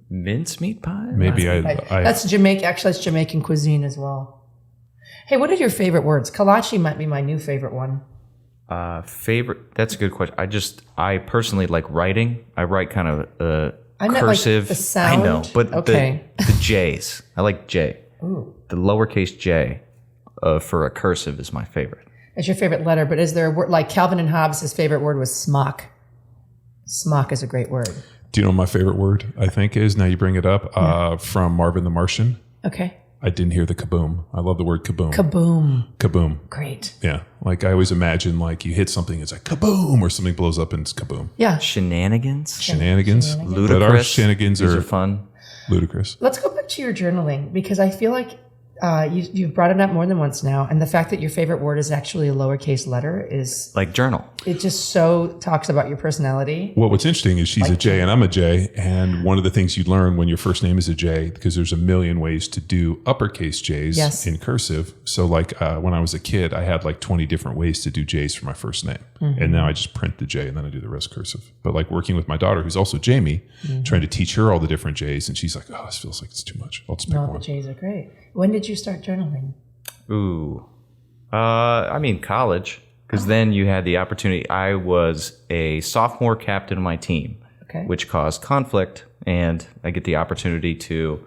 Mince meat pie? Maybe That's Jamaican. Actually, that's Jamaican cuisine as well. Hey, what are your favorite words? Kolache might be my new favorite one. Favorite? That's a good question. I personally like writing. I write kind of I meant, like, cursive. the sound. I know, but Okay. the J's. I like J. Ooh. The lowercase J for a cursive is my favorite. It's your favorite letter, but is there a word like Calvin and Hobbes? His favorite word was smock. Smock is a great word. Do you know what my favorite word, I think, is? Now you bring it up. From Marvin the Martian. Okay. I didn't hear the kaboom. I love the word kaboom. Kaboom. Kaboom. Great. Yeah. Like I always imagine like you hit something, it's like kaboom, or something blows up and it's kaboom. Yeah. Shenanigans? Shenanigans. But our Ludicrous. shenanigans These are are fun. ludicrous. Let's go back to your journaling because I feel like you've brought it up more than once now. And the fact that your favorite word is actually a lowercase letter is, Like journal. it just so talks about your personality. Well, what's interesting is she's a J and I'm a J. And one of the things you learn when your first name is a J, because there's a million ways to do uppercase J's Yes. in cursive. So like when I was a kid, I had like 20 different ways to do J's for my first name. And now I just print the J and then I do the rest cursive. But like working with my daughter, who's also Jamie, trying to teach her all the different J's. And she's like, oh, this feels like it's too much. I'll just pick No, the one. J's are great. When did you start journaling? Ooh. I mean, college. Because then you had the opportunity. I was a sophomore captain of my team, Okay. which caused conflict. And I get the opportunity to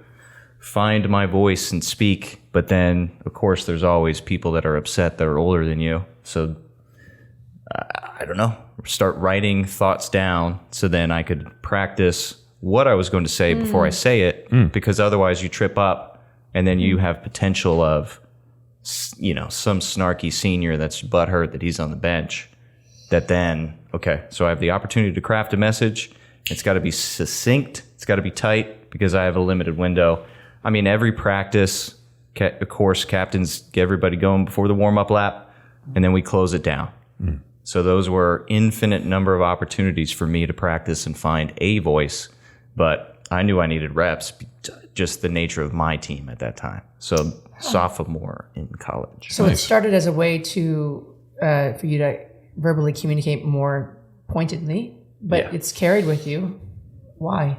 find my voice and speak. But then, of course, there's always people that are upset that are older than you. So, I don't know, start writing thoughts down so then I could practice what I was going to say before I say it. Because otherwise you trip up and then you have potential of, you know, some snarky senior that's butthurt that he's on the bench. That then, okay, so I have the opportunity to craft a message. It's got to be succinct. It's got to be tight because I have a limited window. I mean, every practice, of course, captains get everybody going before the warm-up lap, and then we close it down. So those were infinite number of opportunities for me to practice and find a voice, but I knew I needed reps, just the nature of my team at that time. So sophomore in college. So it started as a way to for you to verbally communicate more pointedly, but Yeah. it's carried with you. Why?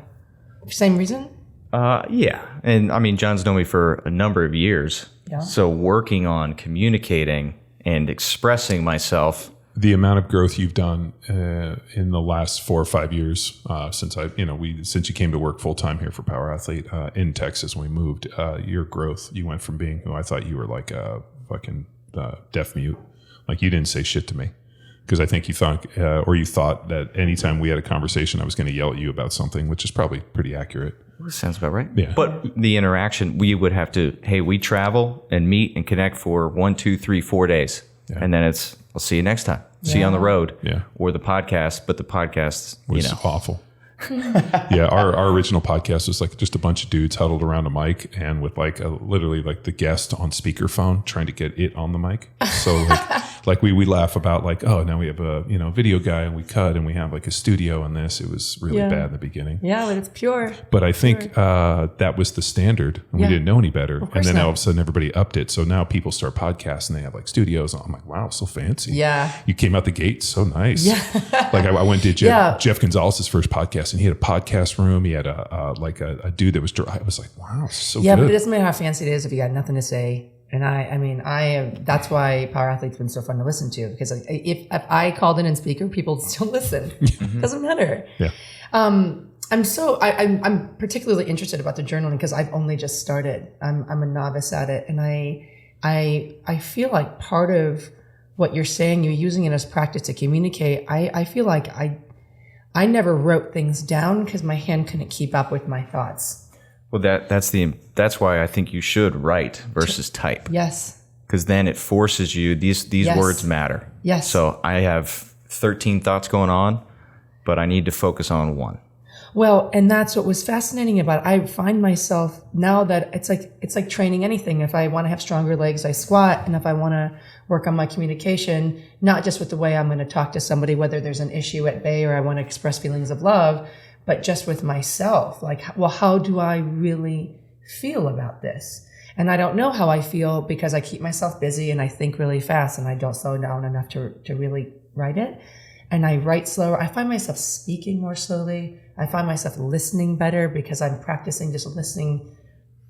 Same reason? Yeah. And I mean, John's known me for a number of years. Yeah. So working on communicating and expressing myself. The amount of growth you've done in the last 4 or 5 years since since you came to work full time here for Power Athlete in Texas when we moved, your growth, you went from being who I thought you were like a fucking deaf mute, like you didn't say shit to me because I think you thought that anytime we had a conversation I was going to yell at you about something, which is probably pretty accurate. Sounds about right. Yeah. But the interaction, we would have to, hey, we travel and meet and connect for 1, 2, 3, 4 days. Yeah. And then it's, I'll see you next time. See you on the road. Yeah. Or the podcast, but the podcast, was awful. Yeah, our original podcast was like just a bunch of dudes huddled around a mic and with like literally like the guest on speakerphone trying to get it on the mic. So like we laugh about like, oh, now we have a video guy and we cut and we have like a studio and this. It was really bad in the beginning. Yeah, but it's pure. But I think that was the standard. And we didn't know any better. And then all of a sudden everybody upped it. So now people start podcasts and they have like studios. And I'm like, wow, so fancy. Yeah. You came out the gate so nice. Yeah. Like I went to Jeff Gonzalez's first podcast and he had a podcast room. He had a dude that was, I was like, wow, so good. Yeah, but it doesn't matter how fancy it is if you got nothing to say. And I mean, that's why Power Athlete's been so fun to listen to, because if I called in and speaker, people still listen. Doesn't matter. Yeah. I'm particularly interested about the journaling because I've only just started. I'm a novice at it, and I feel like part of what you're saying, you're using it as practice to communicate. I feel like I never wrote things down because my hand couldn't keep up with my thoughts. Well, that's why I think you should write versus type. Yes. Because then it forces you, these Yes. words matter. Yes. So I have 13 thoughts going on, but I need to focus on one. Well, and that's what was fascinating about it. I find myself now that it's like training anything. If I want to have stronger legs, I squat. And if I want to work on my communication, not just with the way I'm going to talk to somebody, whether there's an issue at bay or I want to express feelings of love, but just with myself, like, well, how do I really feel about this? And I don't know how I feel because I keep myself busy and I think really fast and I don't slow down enough to really write it. And I write slower. I find myself speaking more slowly. I find myself listening better because I'm practicing just listening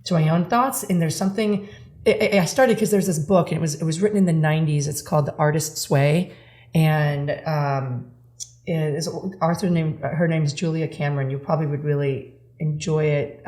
to my own thoughts. And there's something, I started because there's this book and it was written in the 90s. It's called The Artist's Way. And, her name is Julia Cameron. You probably would really enjoy it.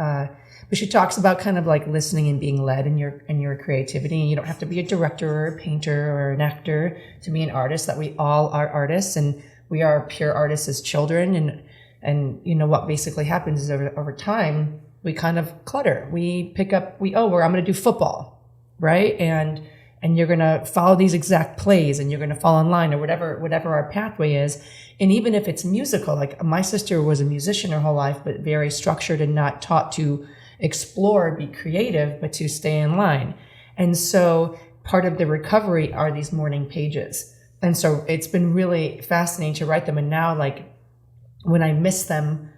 But she talks about kind of like listening and being led in your creativity. And you don't have to be a director or a painter or an actor to be an artist, that we all are artists and we are pure artists as children. And you know, what basically happens is over time, we kind of clutter. We pick up, I'm going to do football, right? And you're going to follow these exact plays and you're going to fall in line or whatever our pathway is. And even if it's musical, like my sister was a musician her whole life, but very structured and not taught to explore, be creative, but to stay in line. And so part of the recovery are these morning pages. And so it's been really fascinating to write them. And now, like, when I miss them.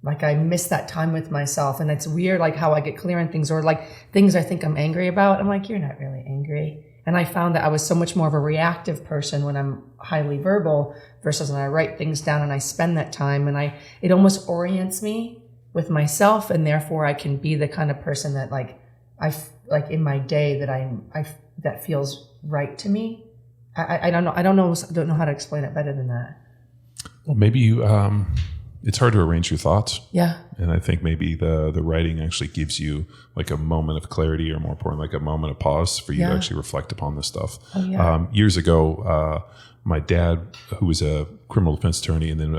Like I miss that time with myself. And it's weird, like how I get clear on things or like things I think I'm angry about. I'm like, you're not really angry. And I found that I was so much more of a reactive person when I'm highly verbal versus when I write things down and I spend that time and it almost orients me with myself. And therefore I can be the kind of person that like in my day that feels right to me. I don't know how to explain it better than that. Well, maybe you, it's hard to arrange your thoughts. Yeah. And I think maybe the writing actually gives you like a moment of clarity, or more important, like a moment of pause for you to actually reflect upon this stuff. Oh, yeah. Years ago, my dad, who was a criminal defense attorney and then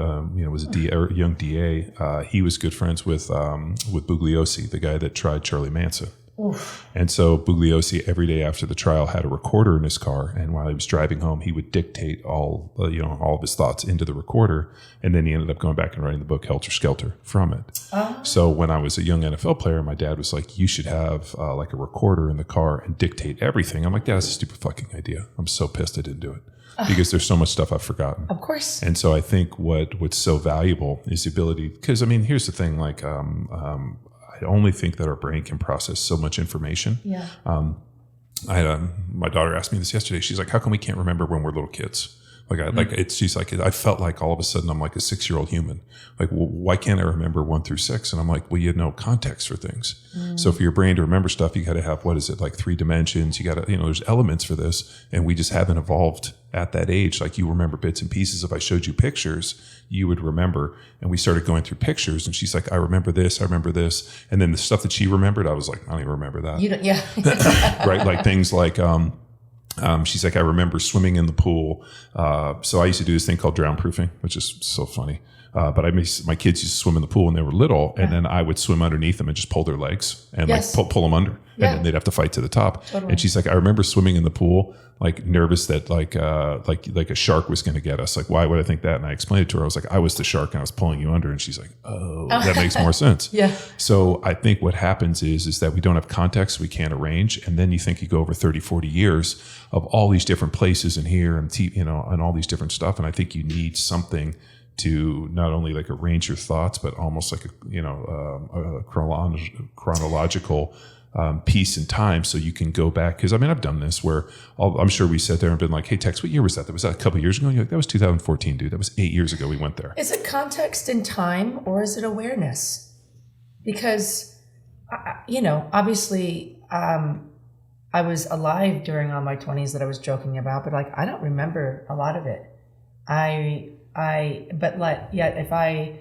was a young DA, he was good friends with Bugliosi, the guy that tried Charlie Manson. Oof. And so Bugliosi every day after the trial had a recorder in his car, and while he was driving home, he would dictate all of his thoughts into the recorder, and then he ended up going back and writing the book Helter Skelter from it. So when I was a young NFL player, my dad was like, "You should have like a recorder in the car and dictate everything." I'm like, "That's a stupid fucking idea. I'm so pissed I didn't do it." Because there's so much stuff I've forgotten. Of course. And so I think what's so valuable is the ability, because I mean, here's the thing, like I only think that our brain can process so much information. Yeah. I had my daughter asked me this yesterday. She's like, "How come we can't remember when we're little kids?" She's like, I felt like all of a sudden I'm like a 6-year-old human. Like, well, why can't I remember 1 through 6? And I'm like, well, you have no context for things. So for your brain to remember stuff, you got to have, like 3 dimensions. You got to, there's elements for this. And we just haven't evolved at that age. Like you remember bits and pieces. If I showed you pictures, you would remember. And we started going through pictures and she's like, I remember this. And then the stuff that she remembered, I was like, I don't even remember that. You don't, yeah. Right. Like things like, she's like, I remember swimming in the pool. So I used to do this thing called drown proofing, which is so funny. But my kids used to swim in the pool when they were little, and then I would swim underneath them and just pull their legs and like pull them under, and then they'd have to fight to the top. Totally. And she's like, I remember swimming in the pool, like nervous that like a shark was going to get us. Like, why would I think that? And I explained it to her. I was like, I was the shark and I was pulling you under. And she's like, oh, that makes more sense. Yeah. So I think what happens is that we don't have context, we can't arrange. And then you think you go over 30, 40 years of all these different places and here and, and all these different stuff. And I think you need something to not only like arrange your thoughts, but almost like a chronological piece in time, so you can go back. Because I mean, I've done this where I'm sure we sat there and been like, "Hey, Tex, what year was that? Was that a couple of years ago?" And you're like, "That was 2014, dude. That was 8 years ago. We went there." Is it context in time or is it awareness? Because obviously, I was alive during all my 20s that I was joking about, but like I don't remember a lot of it. If I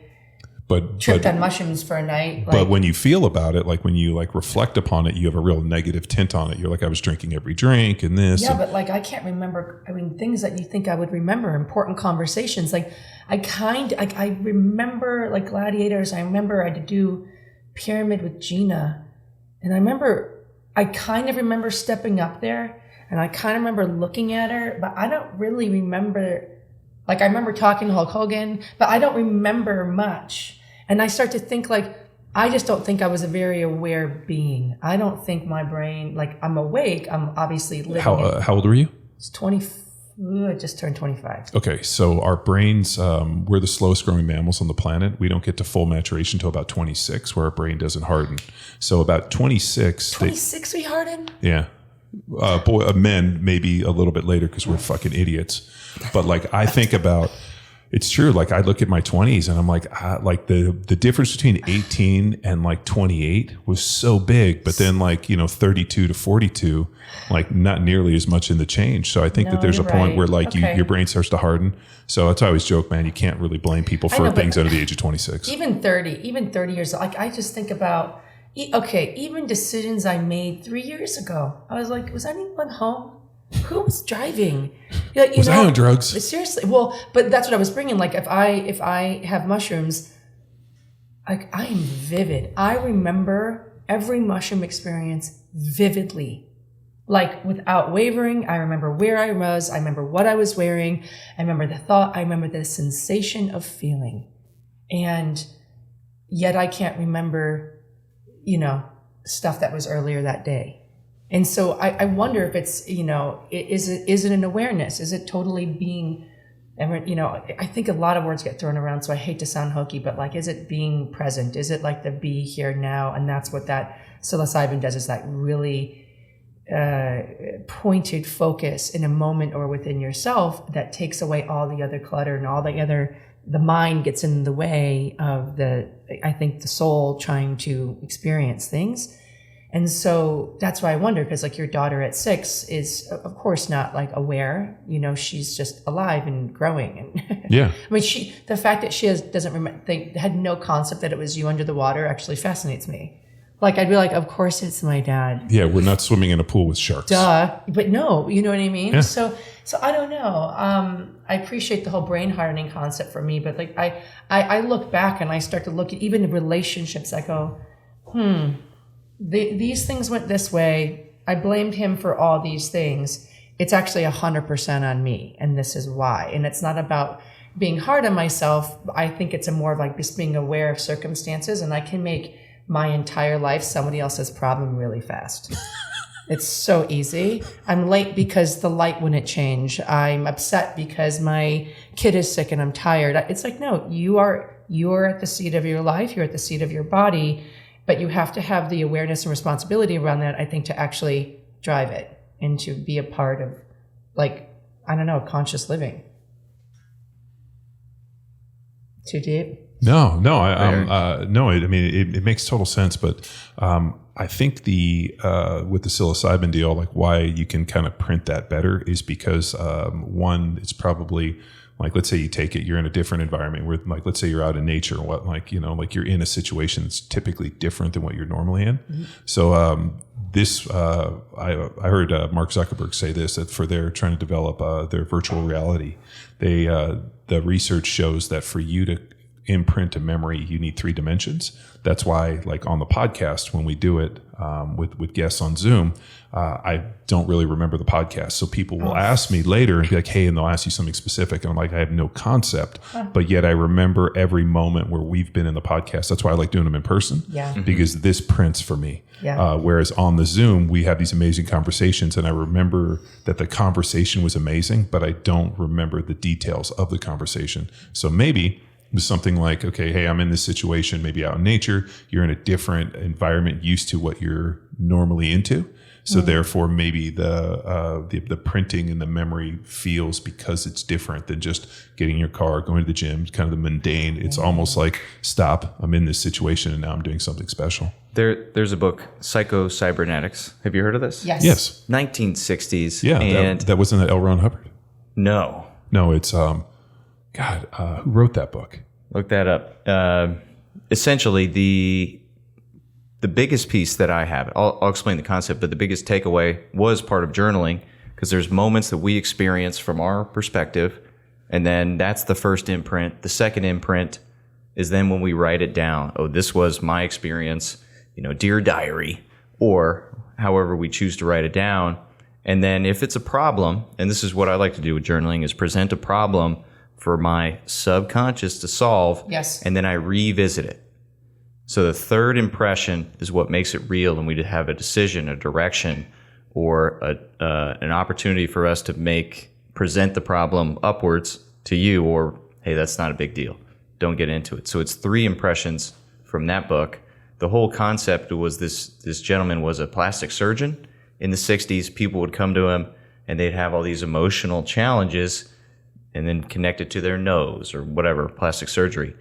tripped on mushrooms for a night. But when you feel about it, like when you like reflect upon it, you have a real negative tint on it. You're like, I was drinking every drink and this. Yeah, but like I can't remember. I mean, things that you think I would remember, important conversations. Like I remember like gladiators. I remember I had to do pyramid with Gina. And I kind of remember stepping up there, and I kind of remember looking at her, but I don't really remember. Like, I remember talking to Hulk Hogan, but I don't remember much. And I start to think, like, I just don't think I was a very aware being. I don't think my brain, like, I'm awake. I'm obviously living. How old were you? It's 20. I just turned 25. Okay, so our brains, we're the slowest growing mammals on the planet. We don't get to full maturation until about 26, where our brain doesn't harden. So about 26. 26 we harden? Yeah. Men maybe a little bit later because we're fucking idiots. But like, I think about, it's true. Like, I look at my 20s and I'm like the difference between 18 and like 28 was so big. But then, like, 32 to 42, like, not nearly as much in the change. So I think that there's a point where, like, your brain starts to harden. So that's why I always joke, man, you can't really blame people for things under the age of 26. Even 30 years old. Like, I just think about, even decisions I made 3 years ago. I was like, was anyone home? Who was driving? Was I on drugs? Seriously. Well, but that's what I was bringing. Like, if I have mushrooms, like, I am vivid. I remember every mushroom experience vividly, like, without wavering. I remember where I was. I remember what I was wearing. I remember the thought. I remember the sensation of feeling. And yet I can't remember, stuff that was earlier that day. And so I wonder if it's, is it an awareness? Is it totally being, I think a lot of words get thrown around, so I hate to sound hokey, but, like, is it being present? Is it like the be here now? And that's what that psilocybin does, is that really pointed focus in a moment or within yourself that takes away all the other clutter and all the mind gets in the way of the soul trying to experience things. And so that's why I wonder, because, like, your daughter at 6 is, of course, not, like, aware. She's just alive and growing. And yeah. I mean, the fact that she had no concept that it was you under the water actually fascinates me. Like, I'd be like, of course it's my dad. Yeah, we're not swimming in a pool with sharks. Duh. But no, you know what I mean? Yeah. So I don't know. I appreciate the whole brain hardening concept for me, but, like, I look back and I start to look at even relationships. I go, these things went this way. I blamed him for all these things. It's actually 100% on me, and this is why. And it's not about being hard on myself. I think it's more of, like, just being aware of circumstances, and I can make my entire life somebody else's problem really fast. It's so easy. I'm late because the light wouldn't change. I'm upset because my kid is sick and I'm tired. It's like, no, you're at the seat of your life. You're at the seat of your body. But you have to have the awareness and responsibility around that, I think, to actually drive it and to be a part of, like, I don't know, conscious living. Too deep? No. It makes total sense. But I think with the psilocybin deal, like, why you can kind of print that better is because one, it's probably, like, let's say you take it, you're in a different environment where, like, let's say you're out in nature or what, like, like, you're in a situation that's typically different than what you're normally in. Mm-hmm. So I heard Mark Zuckerberg say this, that for they're trying to develop their virtual reality, the research shows that for you to imprint a memory, you need 3 dimensions. That's why, like, on the podcast, when we do it with guests on Zoom, I don't really remember the podcast. So people will ask me later and be like, hey, and they'll ask you something specific. And I'm like, I have no concept, but yet I remember every moment where we've been in the podcast. That's why I like doing them in person, because this prints for me. Yeah. Whereas on the Zoom, we have these amazing conversations, and I remember that the conversation was amazing, but I don't remember the details of the conversation. So maybe it was something like, okay, hey, I'm in this situation, maybe out in nature. You're in a different environment, used to what you're normally into. So therefore, maybe the printing and the memory feels, because it's different than just getting in your car, going to the gym, kind of the mundane. It's almost like, stop, I'm in this situation and now I'm doing something special. There's a book, Psycho-Cybernetics. Have you heard of this? Yes. 1960s. Yeah, and that wasn't L. Ron Hubbard. No, it's who wrote that book? Look that up. Essentially, the biggest piece that I have, I'll explain the concept, but the biggest takeaway was part of journaling, because there's moments that we experience from our perspective, and then that's the first imprint. The second imprint is then when we write it down. Oh, this was my experience, dear diary, or however we choose to write it down. And then if it's a problem, and this is what I like to do with journaling, is present a problem for my subconscious to solve. Yes. And then I revisit it. So the third impression is what makes it real, and we have a decision, a direction, or an opportunity for us to present the problem upwards to you, or, hey, that's not a big deal. Don't get into it. So it's 3 impressions from that book. The whole concept was this gentleman was a plastic surgeon. In the 60s, people would come to him and they'd have all these emotional challenges and then connect it to their nose or whatever, plastic surgery.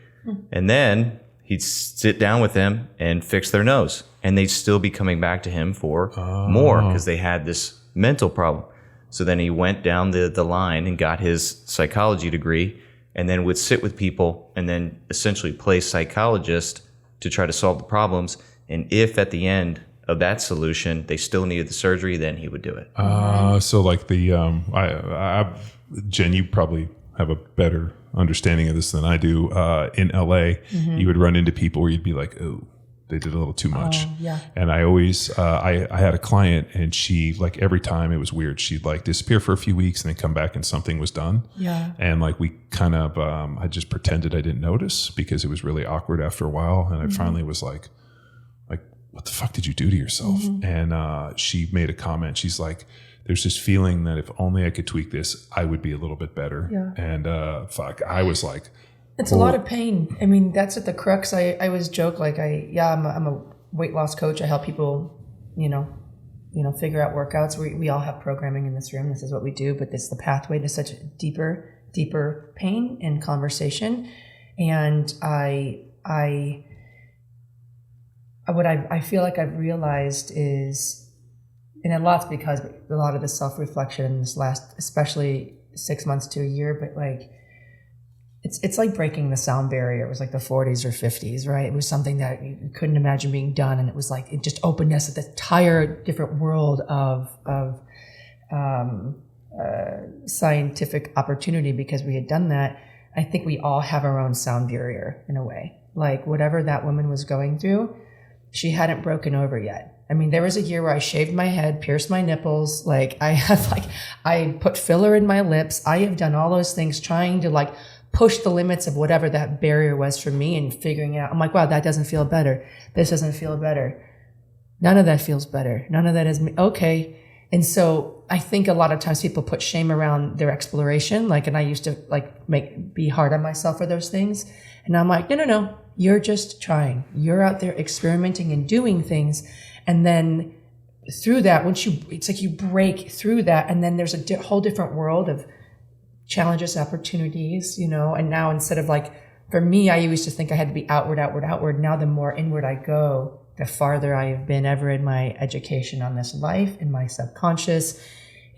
And then he'd sit down with them and fix their nose. And they'd still be coming back to him for more because they had this mental problem. So then he went down the line and got his psychology degree, and then would sit with people and then essentially play psychologist to try to solve the problems. And if at the end of that solution they still needed the surgery, then he would do it. So like Jen, you probably have a better understanding of this than I do. In LA, you would run into people where you'd be like, oh, they did a little too much. Yeah. And I always, I had a client, and she, like, every time it was weird. She'd like disappear for a few weeks and then come back and something was done. Yeah. And like we kind of, I just pretended I didn't notice because it was really awkward after a while. And I finally was like, what the fuck did you do to yourself? And she made a comment. She's like, there's this feeling that if only I could tweak this, I would be a little bit better. Yeah. And I was like, it's a lot of pain. I mean, that's at the crux. I always joke like I'm a weight loss coach. I help people, figure out workouts. We all have programming in this room. This is what we do, but it's the pathway to such deeper pain and conversation. And what I feel like I've realized is, and a lot's because a lot of the self-reflection in this last, especially 6 months to a year, but like, it's like breaking the sound barrier. It was like the 40s or 50s, right? It was something that you couldn't imagine being done. And it was like, it just opened us an entire different world of scientific opportunity because we had done that. I think we all have our own sound barrier in a way. Like whatever that woman was going through, she hadn't broken over yet. I mean, there was a year where I shaved my head, pierced my nipples. I put filler in my lips. I have done all those things trying to push the limits of whatever that barrier was for me and figuring out, I'm like, wow, that doesn't feel better. This doesn't feel better. None of that feels better. None of that is me. Okay. And so I think a lot of times people put shame around their exploration. And I used to be hard on myself for those things. And I'm like, no, you're just trying. You're out there experimenting and doing things. And then through that, it's like you break through that. And then there's a whole different world of challenges, opportunities, and now instead of for me, I used to think I had to be outward. Now the more inward I go, the farther I have been ever in my education on this life, in my subconscious,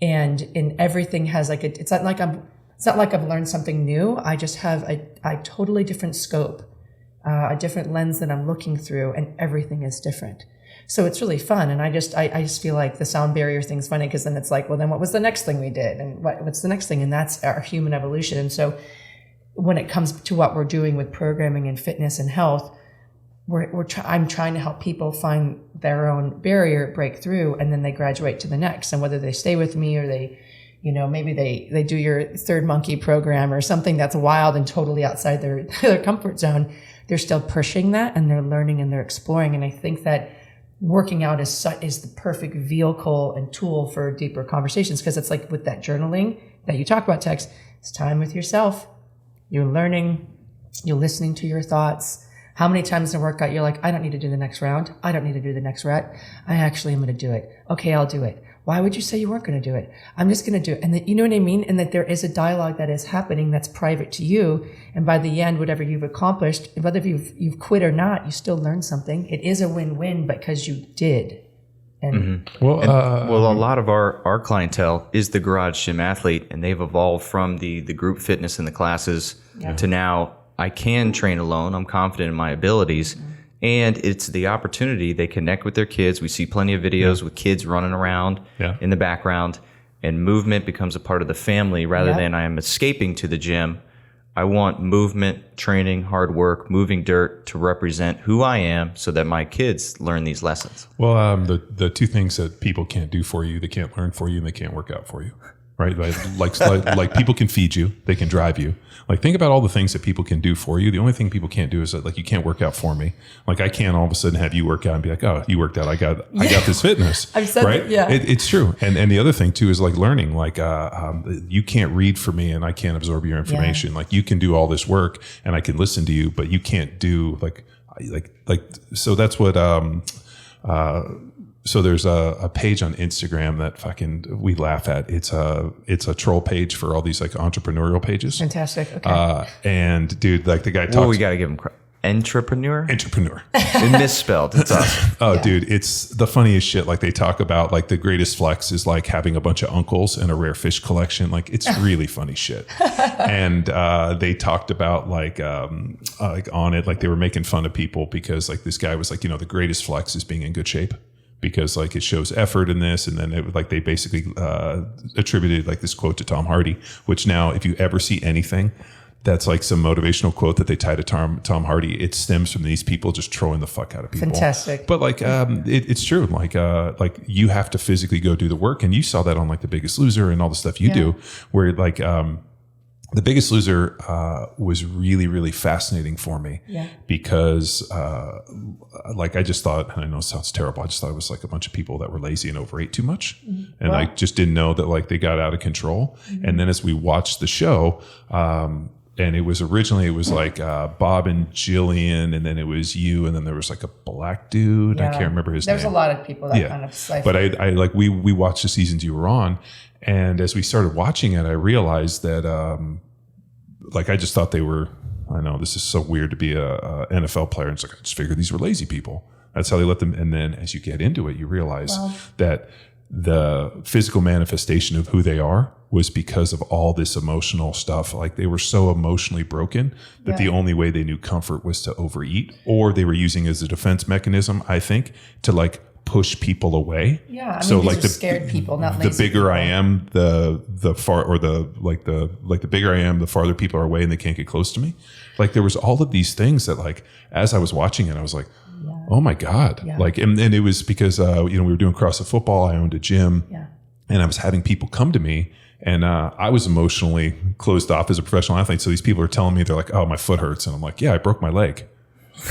and in everything has it's not like I've learned something new. I just have a totally different scope, a different lens that I'm looking through, and everything is different. So it's really fun. And I just feel like the sound barrier thing's funny because then it's like, well, then what was the next thing we did? And what's the next thing? And that's our human evolution. And so when it comes to what we're doing with programming and fitness and health, I'm trying to help people find their own barrier, break through, and then they graduate to the next. And whether they stay with me or they, maybe they do your third monkey program or something that's wild and totally outside their comfort zone, they're still pushing that and they're learning and they're exploring. And I think that working out is the perfect vehicle and tool for deeper conversations, because it's like with that journaling that you talk about, Tex, it's time with yourself. You're learning, you're listening to your thoughts. How many times in a workout you're like, I don't need to do the next round. I don't need to do the next rep. I actually am going to do it. Okay, I'll do it. Why would you say you weren't going to do it? I'm just going to do it. And that, you know what I mean? And that there is a dialogue that is happening that's private to you. And by the end, whatever you've accomplished, whether you've quit or not, you still learned something. It is a win-win because you did. And Well, a lot of our clientele is the garage gym athlete, and they've evolved from the group fitness in the classes to now I can train alone. I'm confident in my abilities. And it's the opportunity. They connect with their kids. We see plenty of videos with kids running around in the background, and movement becomes a part of the family rather than I am escaping to the gym. I want movement, training, hard work, moving dirt to represent who I am so that my kids learn these lessons. Well, the two things that people can't do for you, they can't learn for you, and they can't work out for you. Right? Like people can feed you, they can drive you. Like, think about all the things that people can do for you. The only thing people can't do is that, like, you can't work out for me. Like, I can't all of a sudden have you work out and be like, oh, you worked out. I got this fitness. I've said right? that, yeah. It's true. And the other thing too is like learning. Like, you can't read for me and I can't absorb your information. Yeah. Like, you can do all this work and I can listen to you, but you can't do like. So that's what. So there's a page on Instagram that we laugh at. It's a troll page for all these like entrepreneurial pages. Fantastic. Okay. And dude, like the guy talks. Oh, we got to give him Entrepreneur. And misspelled. It's awesome. Oh, dude, it's the funniest shit. Like, they talk about like the greatest flex is like having a bunch of uncles and a rare fish collection. Like, it's really funny shit. And they talked about like on it, like they were making fun of people because like this guy was like, the greatest flex is being in good shape. Because like it shows effort in this, and then they basically attributed like this quote to Tom Hardy. Which now, if you ever see anything that's like some motivational quote that they tie to Tom Hardy, it stems from these people just trolling the fuck out of people. Fantastic. But like it's true. Like you have to physically go do the work, and you saw that on like The Biggest Loser and all the stuff you do, where like. The Biggest Loser was really, really fascinating for me because, like, I just thought, and I know it sounds terrible, I just thought it was like a bunch of people that were lazy and overate too much. Mm-hmm. And I just didn't know that, like, they got out of control. Mm-hmm. And then as we watched the show, and it was like Bob and Jillian, and then it was you, and then there was like a black dude. I can't remember his name. There's a lot of people that kind of slice. But I like, we watched the seasons you were on. And as we started watching it, I realized that, like, I just thought they were, I know this is so weird to be a NFL player. And it's like, I just figured these were lazy people. That's how they let them. And then as you get into it, you realize that the physical manifestation of who they are was because of all this emotional stuff. Like, they were so emotionally broken that the only way they knew comfort was to overeat, or they were using it as a defense mechanism, I think, to like push people away. Yeah, I mean, so these like are scared people, not lazy. The bigger people. I am, the bigger I am, the farther people are away and they can't get close to me. Like, there was all of these things that, like, as I was watching it, I was like, oh my God. Yeah. Like, and it was because, we were doing CrossFit football. I owned a gym and I was having people come to me, and I was emotionally closed off as a professional athlete. So these people are telling me, they're like, oh, my foot hurts. And I'm like, yeah, I broke my leg.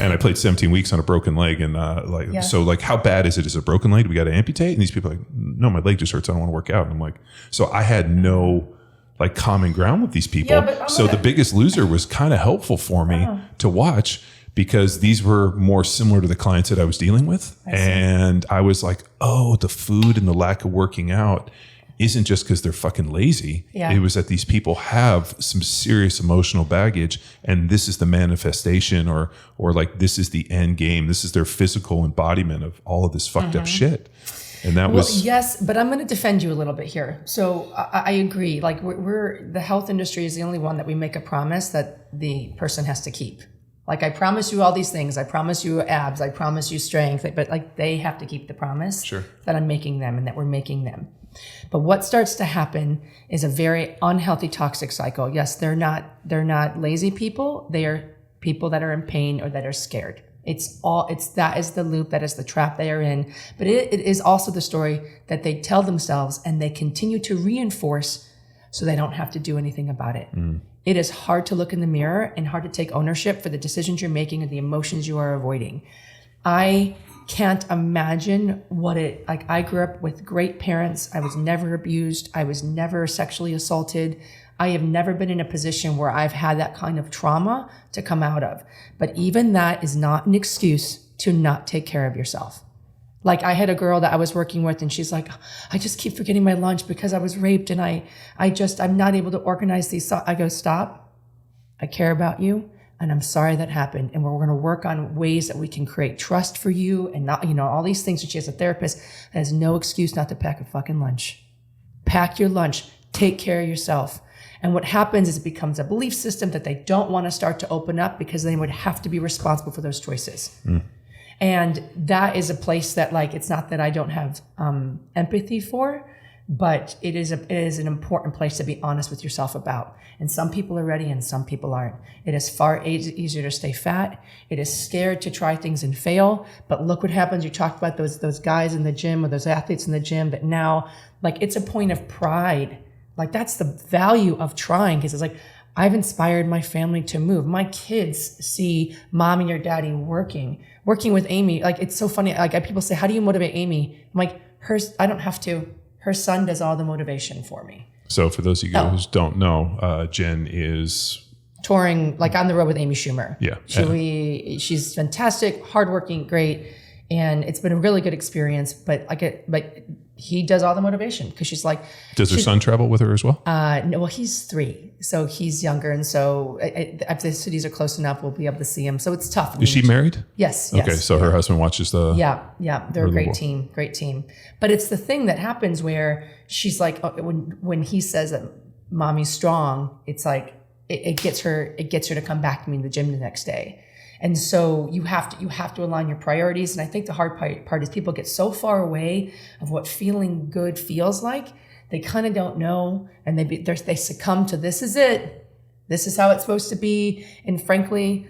And I played 17 weeks on a broken leg. And so like, how bad is it? Is it a broken leg? Do we got to amputate? And these people are like, no, my leg just hurts. I don't want to work out. And I'm like, so I had no like common ground with these people. So The Biggest Loser was kind of helpful for me to watch, because these were more similar to the clients that I was dealing with. And I was like, oh, the food and the lack of working out isn't just because they're fucking lazy. It was that these people have some serious emotional baggage, and this is the manifestation, or like, this is the end game. This is their physical embodiment of all of this fucked up shit. And that was yes, but I'm going to defend you a little bit here. So I agree. Like, we're the health industry is the only one that we make a promise that the person has to keep. Like, I promise you all these things. I promise you abs. I promise you strength. But like, they have to keep the promise that I'm making them and that we're making them. But what starts to happen is a very unhealthy, toxic cycle. Yes, they're not lazy people. They are people that are in pain or that are scared. That is the loop. That is the trap they are in. But it is also the story that they tell themselves, and they continue to reinforce so they don't have to do anything about it. It is hard to look in the mirror and hard to take ownership for the decisions you're making and the emotions you are avoiding. I can't imagine like. I grew up with great parents. I was never abused. I was never sexually assaulted. I have never been in a position where I've had that kind of trauma to come out of. But even that is not an excuse to not take care of yourself. Like, I had a girl that I was working with, and she's like, I just keep forgetting my lunch because I was raped, and I'm not able to organize these. I go, stop. I care about you. And I'm sorry that happened. And we're going to work on ways that we can create trust for you, and not, all these things. And she has a therapist that has no excuse not to pack a fucking lunch. Pack your lunch. Take care of yourself. And what happens is it becomes a belief system that they don't want to start to open up, because they would have to be responsible for those choices. And that is a place that, like, it's not that I don't have empathy for, but it is an important place to be honest with yourself about. And some people are ready and some people aren't. It is far easier to stay fat. It is scared to try things and fail. But look what happens. You talked about those guys in the gym or those athletes in the gym that now, like, it's a point of pride. Like, that's the value of trying, because it's like, I've inspired my family to move. My kids see mommy or daddy working with Amy. Like, it's so funny. Like, people say, how do you motivate Amy? I'm like, I don't have to. Her son does all the motivation for me. So for those of you who don't know, Jen is touring, like, on the road with Amy Schumer. Yeah. She's fantastic, hardworking, great. And it's been a really good experience, but he does all the motivation, because she's like. Does her son travel with her as well? No, well, he's 3, so he's younger, and so if the cities are close enough, we'll be able to see him. So it's tough. Is she married? Yes. Okay, so her husband watches the. Yeah, they're a great team. But it's the thing that happens where she's like, when he says that mommy's strong, it's like it gets her to come back to me in the gym the next day. And so you have to align your priorities. And I think the hard part is people get so far away of what feeling good feels like, they kind of don't know, and they succumb to, this is it, this is how it's supposed to be. And frankly,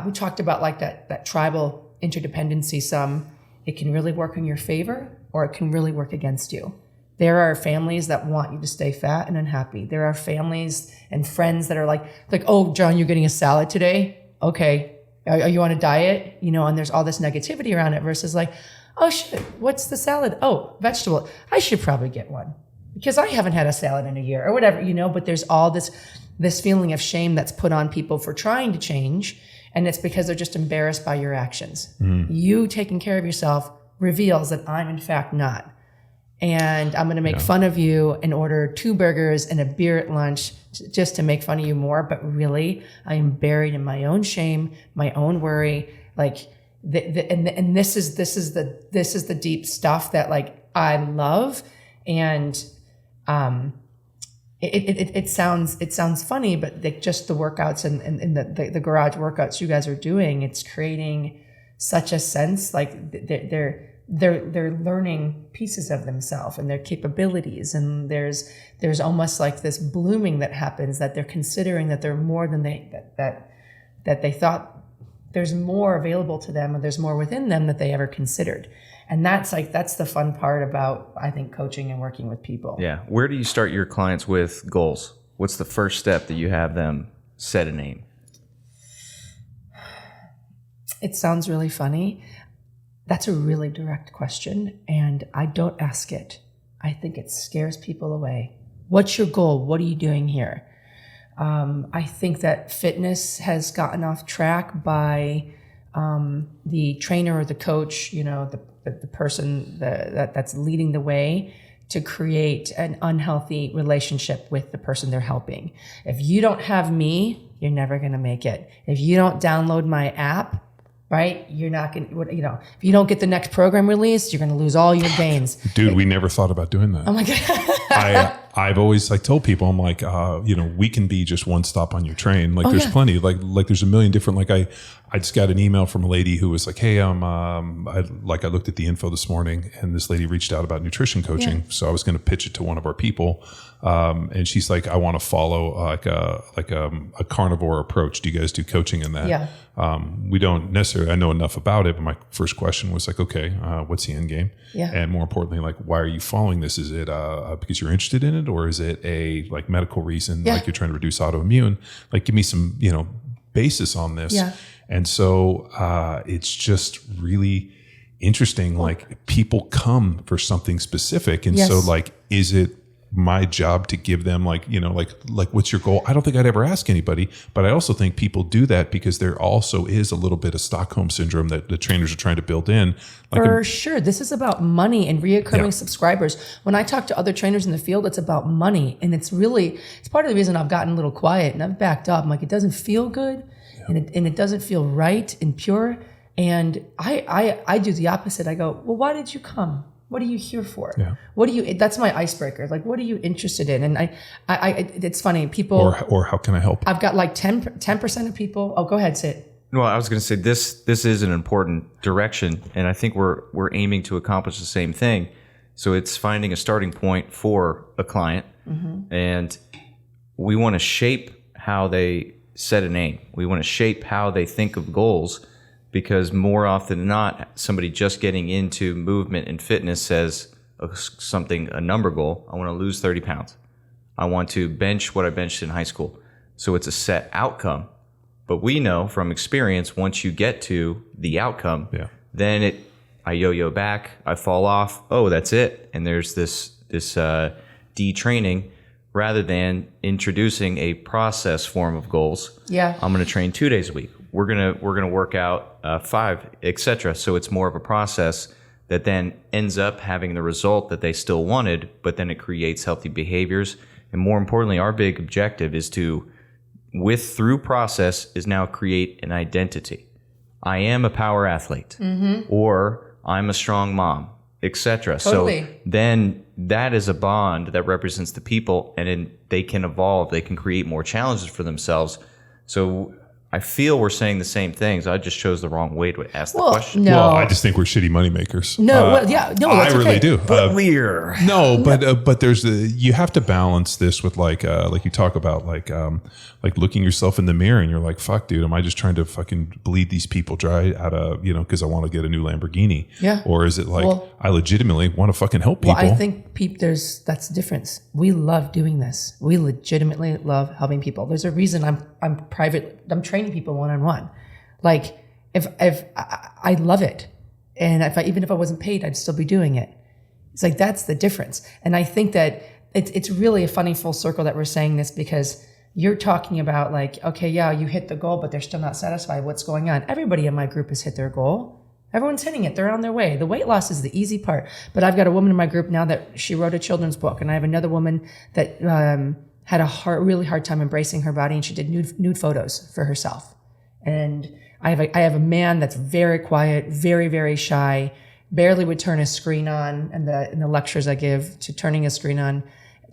we talked about like that tribal interdependency. It can really work in your favor, or it can really work against you. There are families that want you to stay fat and unhappy. There are families and friends that are like, oh, John, you're getting a salad today? Okay. Are you on a diet? And there's all this negativity around it, versus like, oh shit, what's the salad? Oh, vegetable. I should probably get one because I haven't had a salad in a year, or whatever, but there's all this feeling of shame that's put on people for trying to change. And it's because they're just embarrassed by your actions. You taking care of yourself reveals that I'm in fact not. And I'm going to make fun of you and order 2 burgers and a beer at lunch just to make fun of you more. But really, I am buried in my own shame, my own worry. Like, and this is the deep stuff that, like, I love. And it sounds funny, but just the workouts and the garage workouts you guys are doing, it's creating such a sense, like they're learning pieces of themselves and their capabilities, and there's almost like this blooming that happens, that they're considering that they're more than that they thought. There's more available to them, and there's more within them that they ever considered. And that's the fun part about, I think, coaching and working with people. Yeah. Where do you start your clients with goals? What's the first step that you have them set an aim? It sounds really funny. That's a really direct question, and I don't ask it. I think it scares people away. What's your goal? What are you doing here? I think that fitness has gotten off track by the trainer or the coach, the person that's leading the way, to create an unhealthy relationship with the person they're helping. If you don't have me, you're never going to make it. If you don't download my app, right, you're not going to, if you don't get the next program released, you're going to lose all your gains. Dude, we never thought about doing that. Oh my God. I've always told people, I'm like, we can be just one stop on your train. Like, there's plenty, like there's a million different, I just got an email from a lady who was like, hey, I looked at the info this morning, and this lady reached out about nutrition coaching. Yeah. So I was going to pitch it to one of our people. And she's like, I want to follow a carnivore approach. Do you guys do coaching in that? Yeah. We don't necessarily, I know enough about it, but my first question was like, okay, what's the end game? Yeah. And more importantly, like, why are you following this? Is it because you're interested in it, or is it a medical reason? Yeah. Like, you're trying to reduce autoimmune? Like, give me some, basis on this. Yeah. And so it's just really interesting. Like, people come for something specific. And so, like, is it my job to give them like what's your goal? I don't think I'd ever ask anybody, but I also think people do that because there also is a little bit of Stockholm syndrome that the trainers are trying to build in. For sure. This is about money and reoccurring subscribers. When I talk to other trainers in the field, it's about money. And it's part of the reason I've gotten a little quiet and I've backed up. I'm like, it doesn't feel good. And it doesn't feel right and pure. And I do the opposite. I go, well, why did you come? What are you here for? Yeah. That's my icebreaker. Like, what are you interested in? And it's funny, people. Or how can I help? I've got like 10% of people. Oh, go ahead, say it. Well, I was going to say this is an important direction, and I think we're aiming to accomplish the same thing. So it's finding a starting point for a client, and we want to shape how they set an aim. We want to shape how they think of goals, because more often than not, somebody just getting into movement and fitness says a number goal. I want to lose 30 pounds. I want to bench what I benched in high school. So it's a set outcome. But we know from experience, once you get to the outcome, then I yo-yo back, I fall off. Oh, that's it. And there's this detraining, rather than introducing a process form of goals. Yeah. I'm going to train 2 days a week. We're gonna work out 5, etc. So it's more of a process that then ends up having the result that they still wanted, but then it creates healthy behaviors. And more importantly, our big objective is to, through process, is now create an identity. I am a power athlete, or I'm a strong mom, etc. Totally. So then that is a bond that represents the people, and then they can evolve. They can create more challenges for themselves. So I feel we're saying the same things. I just chose the wrong way to ask the question. No. Well, I just think we're shitty moneymakers. No, I that's really okay. do. But we're But there's you have to balance this with like you talk about like looking yourself in the mirror and you're like, fuck, dude, am I just trying to fucking bleed these people dry out of, because I want to get a new Lamborghini? Yeah. Or is it like I legitimately want to fucking help people? Well, I think that's the difference. We love doing this. We legitimately love helping people. There's a reason I'm training people one-on-one. Like if I love it, and even if I wasn't paid, I'd still be doing it. It's like, that's the difference. And I think that it's really a funny full circle that we're saying this, because you're talking about like, okay, yeah, you hit the goal, but they're still not satisfied. What's going on? Everybody in my group has hit their goal. Everyone's hitting it. They're on their way. The weight loss is the easy part. But I've got a woman in my group now that she wrote a children's book, and I have another woman that had a really hard time embracing her body, and she did nude photos for herself. And I have a man that's very quiet, very, very shy, barely would turn a screen on in the lectures I give, to turning a screen on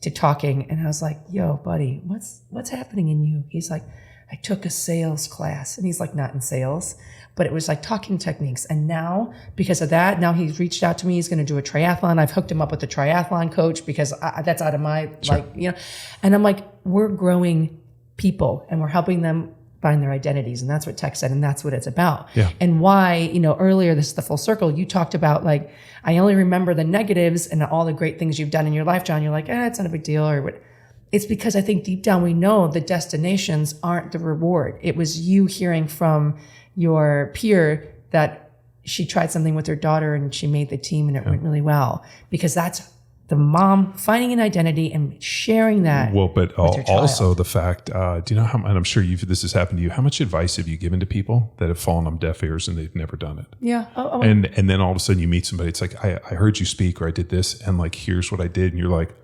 to talking. And I was like, yo, buddy, what's happening in you? He's like, I took a sales class. And he's like, not in sales, but it was like talking techniques. And now, because of that, now he's reached out to me. He's going to do a triathlon. I've hooked him up with a triathlon coach, because that's out of my, and I'm like, we're growing people and we're helping them find their identities. And that's what Tech said. And that's what it's about. Yeah. And why, earlier, this is the full circle. You talked about like, I only remember the negatives and all the great things you've done in your life, John. You're like, it's not a big deal, or what. It's because I think deep down we know the destinations aren't the reward. It was you hearing from your peer that she tried something with her daughter and she made the team and it went really well, because that's the mom finding an identity and sharing that. Well, but with her child. also the fact, do you know how, and I'm sure this has happened to you, how much advice have you given to people that have fallen on deaf ears and they've never done it? Yeah. And then all of a sudden you meet somebody, it's like, I heard you speak, or I did this, and like, here's what I did. And you're like,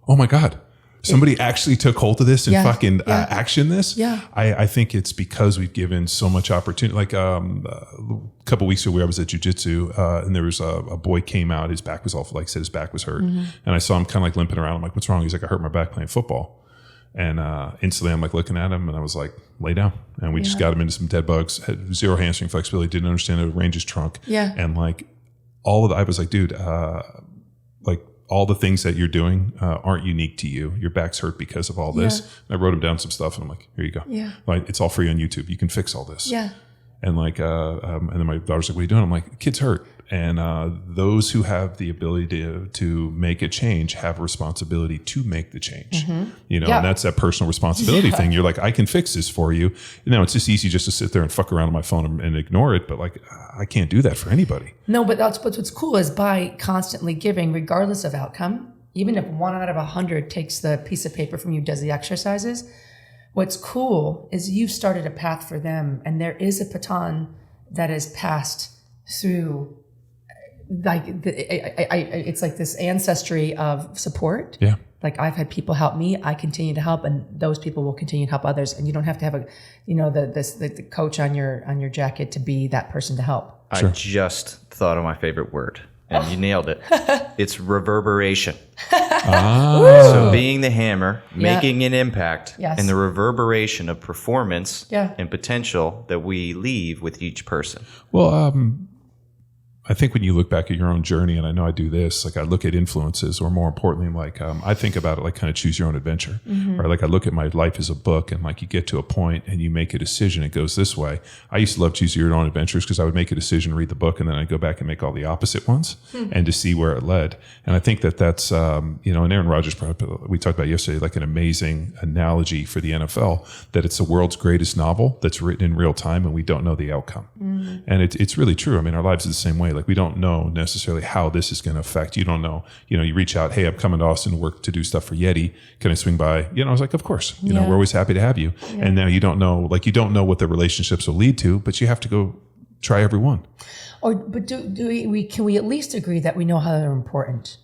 oh my God, somebody actually took hold of this and action this. Yeah. I think it's because we've given so much opportunity. Like a couple of weeks ago, I was at jiu-jitsu, and there was a boy came out. His back was all, like I said, his back was hurt, and I saw him kind of like limping around. I'm like, what's wrong? He's like, I hurt my back playing football. And instantly, I'm like looking at him, and I was like, lay down. And we just got him into some dead bugs. Had zero hamstring flexibility. Didn't understand how to range his trunk. Yeah. And like all of the, I was like, dude, like, all the things that you're doing aren't unique to you. Your back's hurt because of all this. And I wrote him down some stuff, and I'm like, here you go. Yeah. Like, it's all free on YouTube. You can fix all this. Yeah. And like, and then my daughter's like, what are you doing? I'm like, kid's hurt. And those who have the ability to make a change have a responsibility to make the change. And that's that personal responsibility thing. You're like, I can fix this for you. It's just easy just to sit there and fuck around on my phone and ignore it. But like, I can't do that for anybody. No, but what's cool is by constantly giving, regardless of outcome, even if 1 out of 100 takes the piece of paper from you, does the exercises, what's cool is you've started a path for them. And there is a baton that is passed through, like it's like this ancestry of support. Yeah. Like, I've had people help me, I continue to help, and those people will continue to help others. And you don't have to have the coach on your jacket to be that person to help. Sure. I just thought of my favorite word, and you nailed it. It's reverberation. So being the hammer, making an impact, and the reverberation of performance and potential that we leave with each person. Well, I think when you look back at your own journey, and I know I do this, like I look at influences, or more importantly, like I think about it like kind of choose your own adventure, or like I look at my life as a book, and like you get to a point and you make a decision, it goes this way. I used to love choose your own adventures because I would make a decision, read the book, and then I'd go back and make all the opposite ones and to see where it led. And I think that's, and Aaron Rodgers, we talked about yesterday, like an amazing analogy for the NFL, that it's the world's greatest novel that's written in real time and we don't know the outcome. And it's really true. I mean, our lives are the same way. Like we don't know necessarily how this is going to affect. You don't know, you reach out, hey, I'm coming to Austin to work to do stuff for Yeti. Can I swing by? I was like, of course, we're always happy to have you. Yeah. And now you don't know what the relationships will lead to, but you have to go try every one. But can we at least agree that we know how they're important?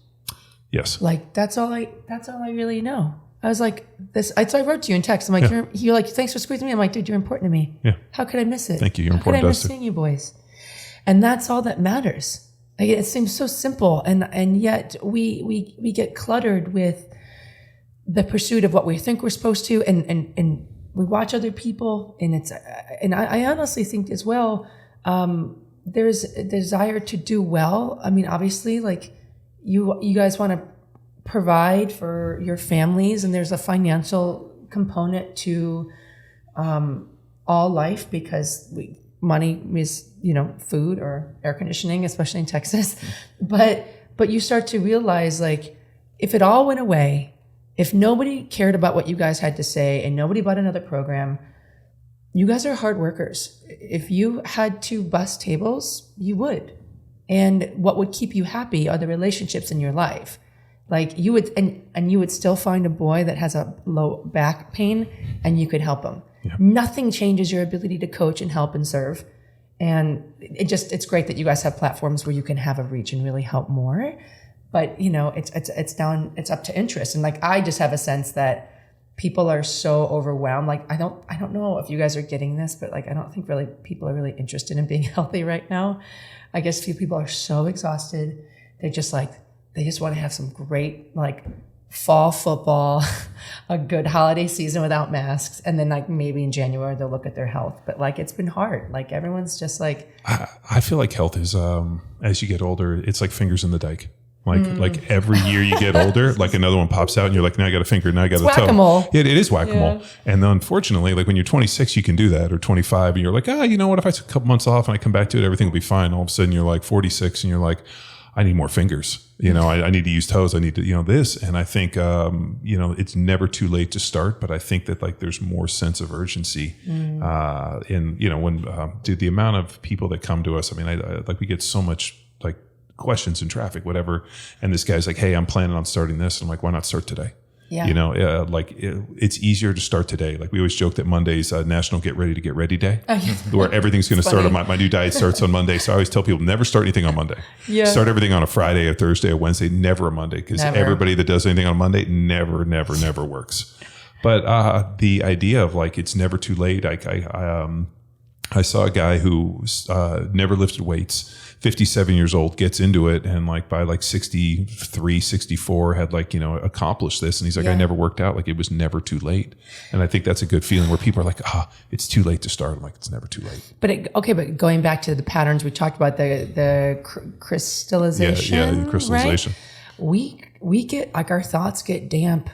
Yes. Like that's all I really know. I was like this. I wrote to you in text. I'm like, you're like, thanks for squeezing me. I'm like, dude, you're important to me. Yeah. How could I miss it? Thank you. You're How important could I to miss us. seeing you boys? And that's all that matters. Like, it seems so simple, and yet we get cluttered with the pursuit of what we think we're supposed to, and we watch other people, and I honestly think as well, there's a desire to do well. I mean, obviously, like you guys want to provide for your families, and there's a financial component to all life because money is food or air conditioning, especially in Texas. But you start to realize, like, if it all went away, if nobody cared about what you guys had to say and nobody bought another program, you guys are hard workers. If you had to bust tables, you would. And what would keep you happy are the relationships in your life. Like you would, and you would still find a boy that has a low back pain and you could help him. Yeah. Nothing changes your ability to coach and help and serve. And it's great that you guys have platforms where you can have a reach and really help more. But it's up to interest. And like, I just have a sense that people are so overwhelmed. Like, I don't know if you guys are getting this, but like, I don't think really people are really interested in being healthy right now. I guess few people are so exhausted. They just want to have some great, like, fall football, a good holiday season without masks, and then like maybe in January they'll look at their health. But like, it's been hard. Like, everyone's just like, I feel like health is as you get older, it's like fingers in the dike. Like every year you get older, like another one pops out and you're like, now I got a finger, now I got a toe. Whack-a-mole. It is whack-a-mole. Yeah. And then unfortunately, like when you're 26, you can do that, or 25, and you're like, you know what, if I took a couple months off and I come back to it, everything will be fine. All of a sudden you're like 46 and you're like, I need more fingers. I need to use toes. I need to, this. And I think, it's never too late to start, but I think that like there's more sense of urgency when the amount of people that come to us, I mean, I like we get so much like questions in traffic, whatever. And this guy's like, hey, I'm planning on starting this. I'm like, why not start today? Yeah. It's easier to start today. Like we always joke that Monday's National Get Ready to Get Ready Day, where everything's going to start on my new diet starts on Monday. So I always tell people never start anything on Monday. Yeah. Start everything on a Friday, a Thursday, a Wednesday, never a Monday, because everybody that does anything on Monday never works. But the idea of like it's never too late. I saw a guy who never lifted weights, 57 years old, gets into it, and like by like 63, 64 had like, accomplished this. And he's like, I never worked out. Like it was never too late. And I think that's a good feeling where people are like, it's too late to start. I'm like, it's never too late. But going back to the patterns, we talked about the crystallization. Yeah, the crystallization. Right? We get like our thoughts get damp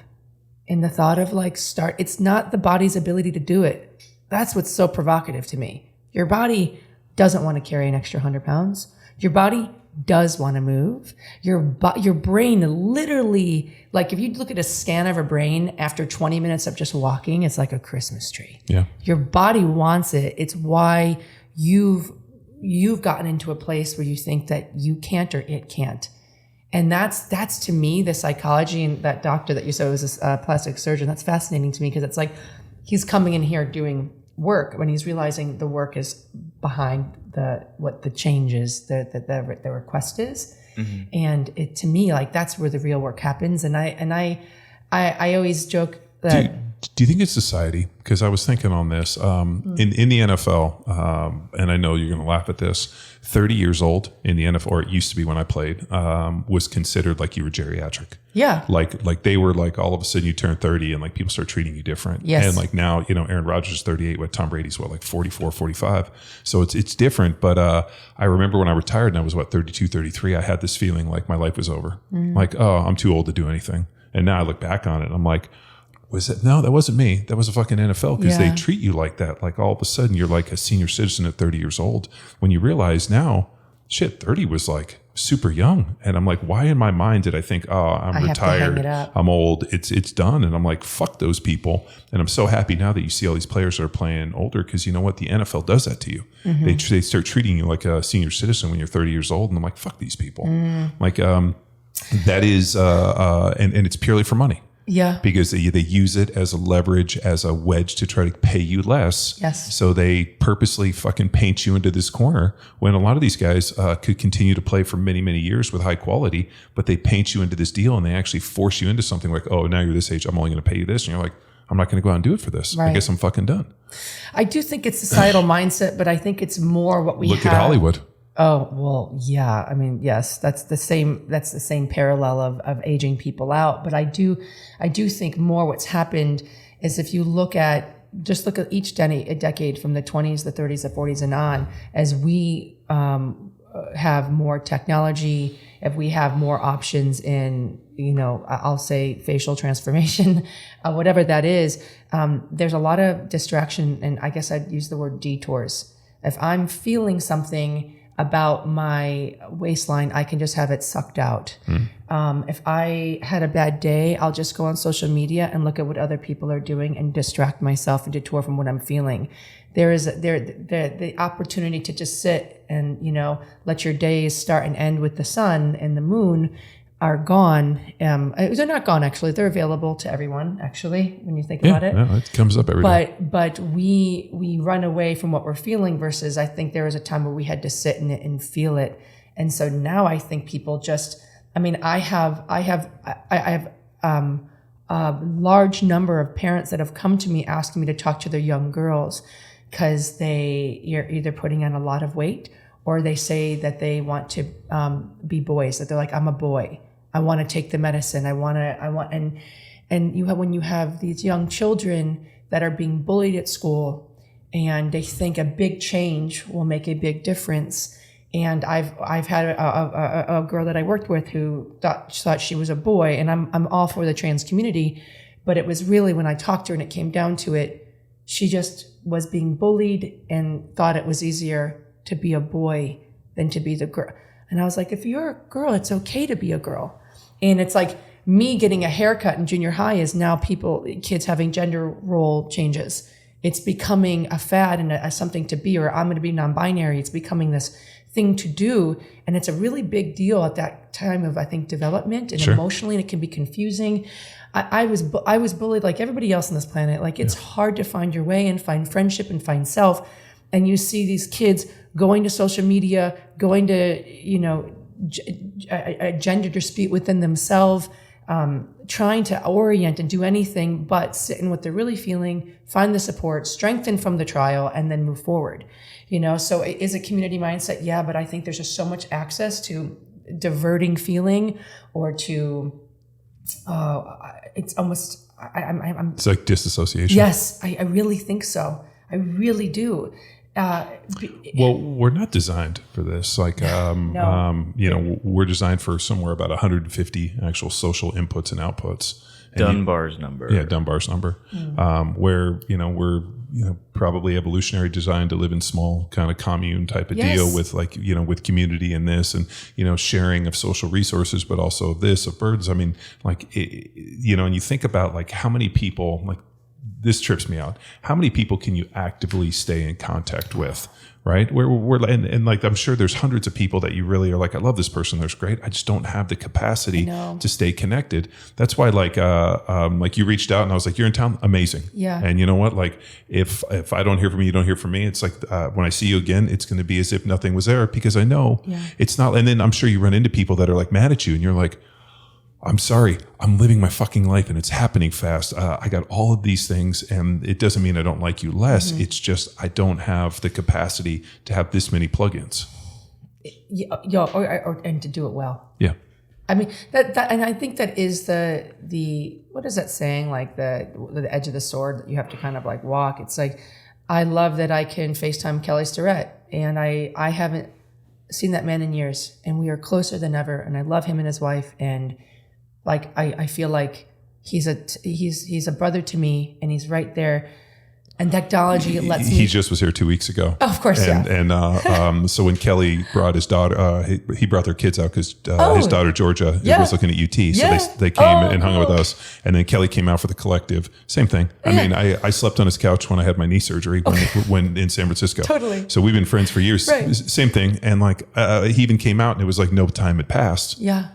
in the thought of like it's not the body's ability to do it. That's what's so provocative to me. Your body doesn't want to carry an extra 100 pounds. Your body does want to move. Your brain literally, like if you look at a scan of a brain after 20 minutes of just walking, it's like a Christmas tree. Yeah. Your body wants it. It's why you've gotten into a place where you think that you can't or it can't. And that's to me, the psychology, and that doctor that you said was a plastic surgeon, that's fascinating to me, because it's like he's coming in here doing work when he's realizing the work is behind what the change is, the request is. Mm-hmm. And it, to me, like that's where the real work happens. And I always joke that Do you think it's society? Because I was thinking on this in the NFL, and I know you're going to laugh at this. 30 years old in the NFL, or it used to be when I played, was considered like you were geriatric. Yeah. Like they were like all of a sudden you turn 30 and like people start treating you different. Yes. And like now, Aaron Rodgers is 38, what Tom Brady's like 44, 45. So it's different. But I remember when I retired and I was 32, 33, I had this feeling like my life was over. Like, oh, I'm too old to do anything. And now I look back on it and I'm like, no, that wasn't me. That was a fucking NFL, because they treat you like that. Like all of a sudden you're like a senior citizen at 30 years old, when you realize now, shit, 30 was like super young. And I'm like, why in my mind did I think, oh, I'm retired, I'm old, it's done. And I'm like, fuck those people. And I'm so happy now that you see all these players that are playing older, because you know what? The NFL does that to you. They start treating you like a senior citizen when you're 30 years old. And I'm like, fuck these people. Like, that is, and it's purely for money. Yeah. Because they use it as a leverage, as a wedge to try to pay you less. Yes. So they purposely fucking paint you into this corner, when a lot of these guys could continue to play for many, many years with high quality, but they paint you into this deal and they actually force you into something like, oh, now you're this age, I'm only going to pay you this. And you're like, I'm not going to go out and do it for this. Right. I guess I'm fucking done. I do think it's societal mindset, but I think it's more what we Look at Hollywood. Oh, well, yeah. I mean, yes, that's the same parallel of aging people out. But I do think more what's happened is, if you look at each decade from the 20s, the 30s, the 40s and on, as we have more technology, if we have more options in, I'll say facial transformation, whatever that is, there's a lot of distraction. And I guess I'd use the word detours. If I'm feeling something about my waistline, I can just have it sucked out. If I had a bad day, I'll just go on social media and look at what other people are doing and distract myself and detour from what I'm feeling. There is the opportunity to just sit and, let your days start and end with the sun and the moon are gone. They're not gone, actually. They're available to everyone, actually, when you think about it. Yeah, it comes up every day. But we run away from what we're feeling, versus I think there was a time where we had to sit in it and feel it. And so now I think people I have a large number of parents that have come to me asking me to talk to their young girls, because you're either putting on a lot of weight, or they say that they want to be boys, that they're like, I'm a boy. I want to take the medicine. When you have these young children that are being bullied at school, and they think a big change will make a big difference. And I've had a girl that I worked with who thought she was a boy, and I'm all for the trans community, but it was really, when I talked to her and it came down to it, she just was being bullied and thought it was easier to be a boy than to be the girl. And I was like, if you're a girl, it's okay to be a girl. And it's like me getting a haircut in junior high is now kids having gender role changes. It's becoming a fad and a something to be, or I'm going to be non-binary. It's becoming this thing to do. And it's a really big deal at that time of, I think, development, and emotionally, and it can be confusing. I was bullied like everybody else on this planet. Like, it's hard to find your way and find friendship and find self. And you see these kids going to social media, going to, a gender dispute within themselves, trying to orient and do anything but sit in what they're really feeling, find the support, strengthen from the trial, and then move forward. So is it community mindset? Yeah, but I think there's just so much access to diverting feeling, or to, it's almost, it's like disassociation. Yes, I really think so. I really do. Well, we're not designed for this. Like, we're designed for somewhere about 150 actual social inputs and outputs. Dunbar's number. Yeah, Dunbar's number. Where, we're, probably evolutionary designed to live in small kind of commune type of deal with, like, with community and this, and, sharing of social resources, but also of birds. I mean, like, and you think about like how many people, like, this trips me out. How many people can you actively stay in contact with, right? And like, I'm sure there's hundreds of people that you really are like, I love this person, they're great. I just don't have the capacity to stay connected. That's why, like you reached out and I was like, you're in town, amazing. Yeah. And you know what? Like, if I don't hear from you, you don't hear from me. It's like, when I see you again, it's going to be as if nothing was there, because I know it's not. And then I'm sure you run into people that are like mad at you, and you're like, I'm sorry, I'm living my fucking life and it's happening fast. I got all of these things, and it doesn't mean I don't like you less. It's just I don't have the capacity to have this many plugins. And to do it well. Yeah. I mean that and I think that is the what is that saying, like the edge of the sword that you have to kind of like walk. It's like, I love that I can FaceTime Kelly Starrett, and I haven't seen that man in years, and we are closer than ever, and I love him and his wife, and like I feel like he's a brother to me, and he's right there. And technology lets me. He just was here 2 weeks ago. Oh, of course, And so when Kelly brought his daughter, he brought their kids out because his daughter Georgia was looking at UT. So they came and hung out with us. And then Kelly came out for the collective. Same thing. I mean, I slept on his couch when I had my knee surgery when in San Francisco. Totally. So we've been friends for years. Right. Same thing. And like he even came out and it was like no time had passed. Yeah.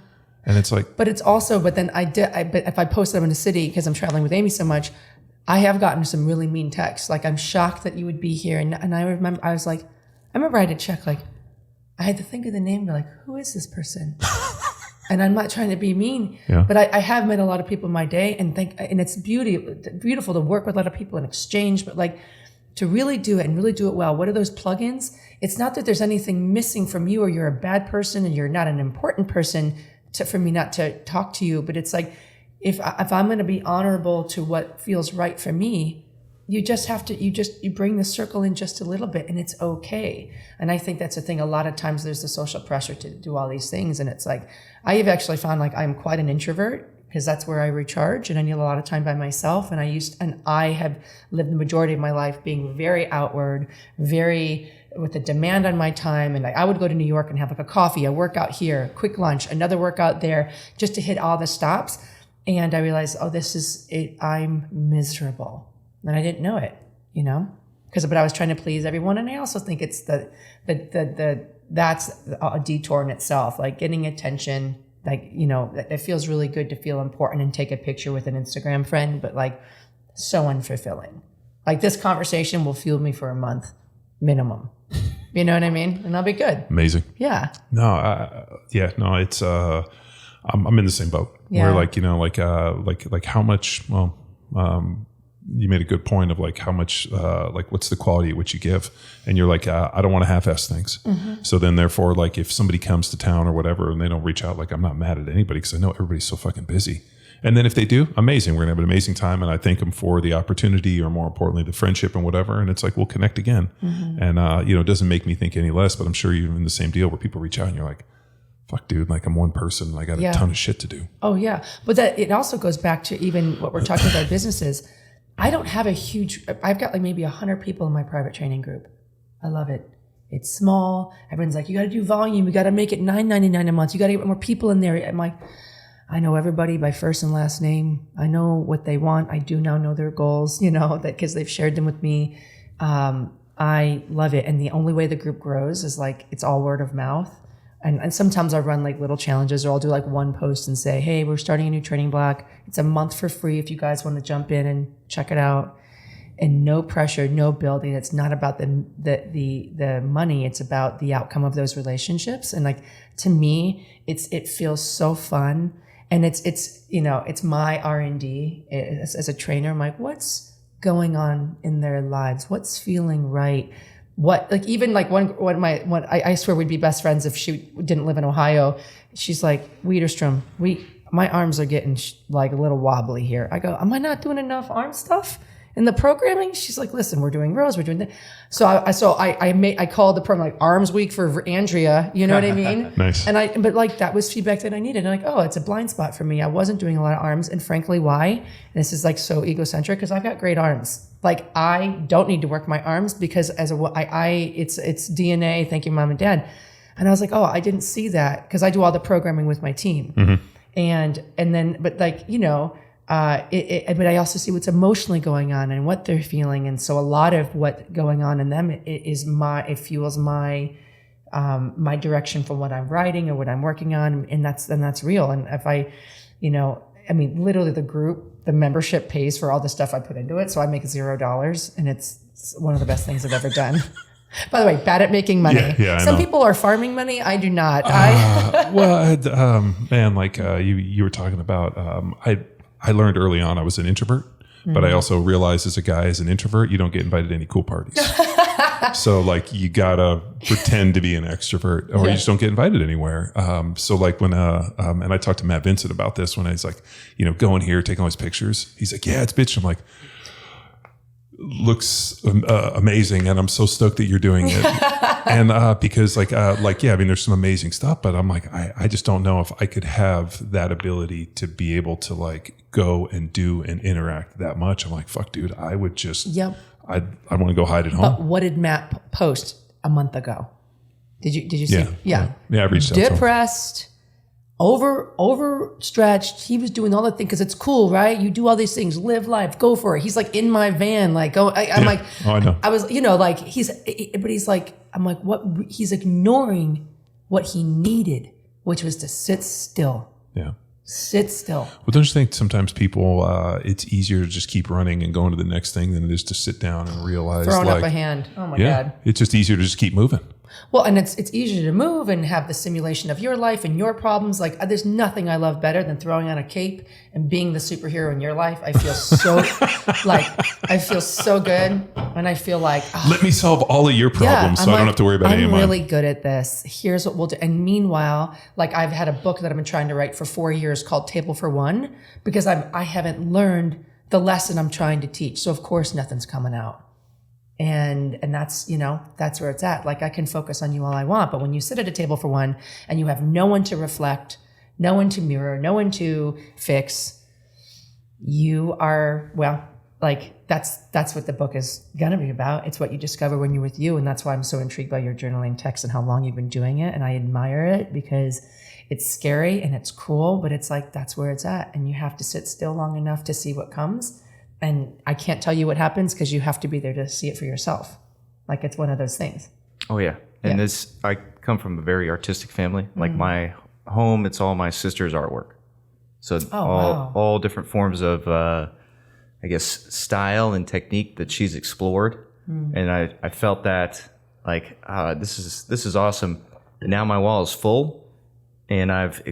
And it's like, but it's also, but then but if I post them in the city because I'm traveling with Amy so much, I have gotten some really mean texts. Like, I'm shocked that you would be here. And I remember, I remember I had to check, like, I had to think of the name, be like, who is this person? And I'm not trying to be mean, but I have met a lot of people in my day, and it's beautiful to work with a lot of people and exchange, but like to really do it and really do it well. What are those plugins? It's not that there's anything missing from you or you're a bad person and you're not an important person for me not to talk to you, but it's like, if I'm going to be honorable to what feels right for me, you just have to, you bring the circle in just a little bit, and it's okay. And I think that's the thing. A lot of times there's the social pressure to do all these things. And it's like, I have actually found like I'm quite an introvert, because that's where I recharge, and I need a lot of time by myself. And I have lived the majority of my life being very outward, very with a demand on my time. And I would go to New York and have like a coffee, a workout here, quick lunch, another workout there, just to hit all the stops. And I realized, this is it. I'm miserable, and I didn't know it, but I was trying to please everyone. And I also think it's that's a detour in itself, like getting attention. Like, it feels really good to feel important and take a picture with an Instagram friend, but like so unfulfilling. Like, this conversation will fuel me for a month minimum. You know what I mean? And I'll be good. Amazing. Yeah. It's I'm in the same boat. Yeah. Where like how much, you made a good point of like how much, what's the quality at which you give? And you're like, I don't want to half-ass things. Mm-hmm. So then therefore, like if somebody comes to town or whatever and they don't reach out, like I'm not mad at anybody because I know everybody's so fucking busy. And then if they do, amazing. We're gonna have an amazing time. And I thank them for the opportunity, or more importantly, the friendship and whatever. And it's like, we'll connect again. Mm-hmm. And, it doesn't make me think any less, but I'm sure you're in the same deal where people reach out and you're like, fuck, dude, like I'm one person and I got a ton of shit to do. Oh, yeah. But it also goes back to even what we're talking about businesses. I don't have I've got like maybe 100 people in my private training group. I love it. It's small. Everyone's like, you got to do volume. You got to make it $9.99 a month. You got to get more people in there. I'm like, I know everybody by first and last name. I know what they want. I do now know their goals, because they've shared them with me. I love it. And the only way the group grows is like, it's all word of mouth. And sometimes I'll run like little challenges, or I'll do like one post and say, hey, we're starting a new training block. It's a month for free if you guys want to jump in and check it out. And no pressure, no building. It's not about the money. It's about the outcome of those relationships. And like, to me, it feels so fun. And it's my R&D as a trainer. I'm like, what's going on in their lives? What's feeling right? What, like, even like I swear we'd be best friends if she didn't live in Ohio. She's like, Widerstrom, my arms are getting like a little wobbly here. I go, am I not doing enough arm stuff in the programming? She's like, listen, we're doing rows, we're doing that. So I called the program like Arms Week for Andrea. You know what I mean? Nice. But like, that was feedback that I needed. And like, it's a blind spot for me. I wasn't doing a lot of arms, and frankly, why? And this is like so egocentric, because I've got great arms. Like, I don't need to work my arms because it's DNA. Thank you, mom and dad. And I was like, I didn't see that, because I do all the programming with my team. Mm-hmm. But I also see what's emotionally going on and what they're feeling. And so a lot of what's going on in them it fuels my direction for what I'm writing or what I'm working on. And that's real. And if literally the membership pays for all the stuff I put into it. So I make $0, and it's one of the best things I've ever done. By the way, bad at making money. Yeah, I Some know. people are farming money. I do not. Man, like you were talking about, I learned early on I was an introvert, but I also realized as a guy, as an introvert, you don't get invited to any cool parties. So like you gotta pretend to be an extrovert, or you just don't get invited anywhere. So like when and I talked to Matt Vincent about this when I was like, going here, taking all his pictures. He's like, yeah, it's bitch. I'm like, looks amazing, and I'm so stoked that you're doing it. And because yeah, I mean, there's some amazing stuff, but I'm like, I just don't know if I could have that ability to be able to like go and do and interact that much. I'm like, fuck, dude, I would just, I want to go hide at home. But what did Matt post a month ago? Did you see? Yeah. I reached out to him. Depressed, overstretched. He was doing all the things because it's cool, right? You do all these things, live life, go for it. He's like in my van, like go. I'm like, oh, I know. I was, like he's like, I'm like, what? He's ignoring what he needed, which was to sit still. Yeah. Sit still. Well, don't you think sometimes people, it's easier to just keep running and going to the next thing than it is to sit down and realize Throwing up a hand. Oh my God. It's just easier to just keep moving. Well, and it's easier to move and have the simulation of your life and your problems. Like there's nothing I love better than throwing on a cape and being the superhero in your life. I feel so I feel so good, and I feel like let me solve all of your problems, so I don't have to worry about any of mine. I'm really good at this. Here's what we'll do. And meanwhile, like I've had a book that I've been trying to write for 4 years called Table for One, because I haven't learned the lesson I'm trying to teach. So of course nothing's coming out. And that's, that's where it's at. Like I can focus on you all I want, but when you sit at a table for one and you have no one to reflect, no one to mirror, no one to fix, you are, like that's what the book is going to be about. It's what you discover when you're with you. And that's why I'm so intrigued by your journaling text and how long you've been doing it. And I admire it because it's scary and it's cool, but it's like, that's where it's at. And you have to sit still long enough to see what comes. And I can't tell you what happens because you have to be there to see it for yourself. Like it's one of those things. Oh yeah. And I come from a very artistic family. Like my home, it's all my sister's artwork. So all different forms of, I guess, style and technique that she's explored. And I felt that like, this is awesome. And now my wall is full. And I've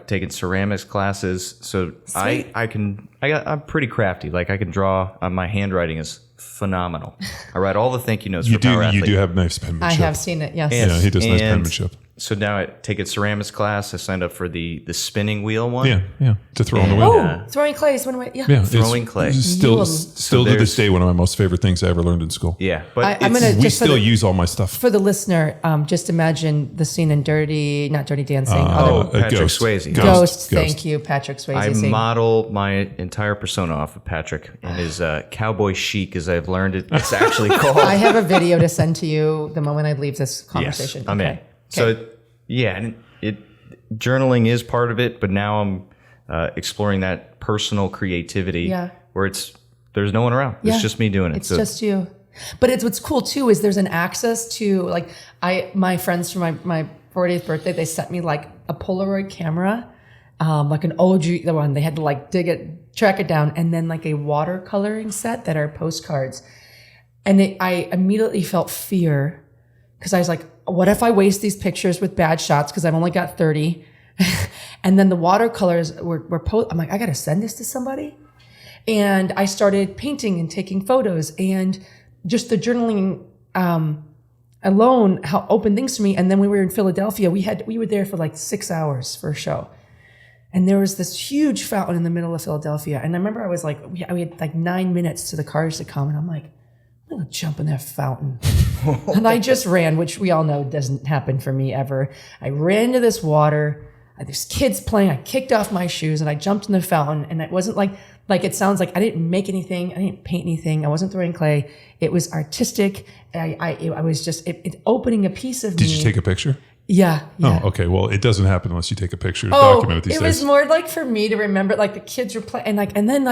taken ceramics classes. So I'm pretty crafty. Like I can draw, my handwriting is phenomenal. I write all the thank you notes for Power Athlete. You do have nice penmanship. I have seen it, yes. Yeah, he does nice penmanship. So now I take a ceramics class. I signed up for the spinning wheel one. Yeah, to throw on the wheel. Oh, throwing clay is one of my, throwing clay. Still to this day, one of my most favorite things I ever learned in school. Yeah, but we still use all my stuff. For the listener, just imagine the scene in not Dirty Dancing. Patrick Swayze. Ghost. Thank you, Patrick Swayze. I model my entire persona off of Patrick and his cowboy chic, as I've learned it's actually called. I have a video to send to you the moment I leave this conversation. Yes, I'm in. So and journaling is part of it, but now I'm exploring that personal creativity where there's no one around. It's just me doing it. It's just you. But what's cool too is there's an access to like my friends for my 40th birthday, they sent me like a Polaroid camera, like an OG the one. They had to like track it down, and then like a watercoloring set that are postcards. And I immediately felt fear because I was like, what if I waste these pictures with bad shots because I've only got 30? And then the watercolors were I'm like, I got to send this to somebody. And I started painting and taking photos, and just the journaling alone opened things to me. And then when we were in Philadelphia, we were there for like 6 hours for a show. And there was this huge fountain in the middle of Philadelphia. And I remember I was like, we had like 9 minutes to the cars to come. And I'm like, I'm going to jump in that fountain. And I just ran, which we all know doesn't happen for me ever. I ran to this water. There's kids playing. I kicked off my shoes and I jumped in the fountain. And it wasn't like it sounds like I didn't make anything. I didn't paint anything. I wasn't throwing clay. It was artistic. I was just it opening a piece of me. Did you take a picture? Yeah. Oh, okay. Well, it doesn't happen unless you take a picture to document it these days. It was more like for me to remember, like the kids were playing, and then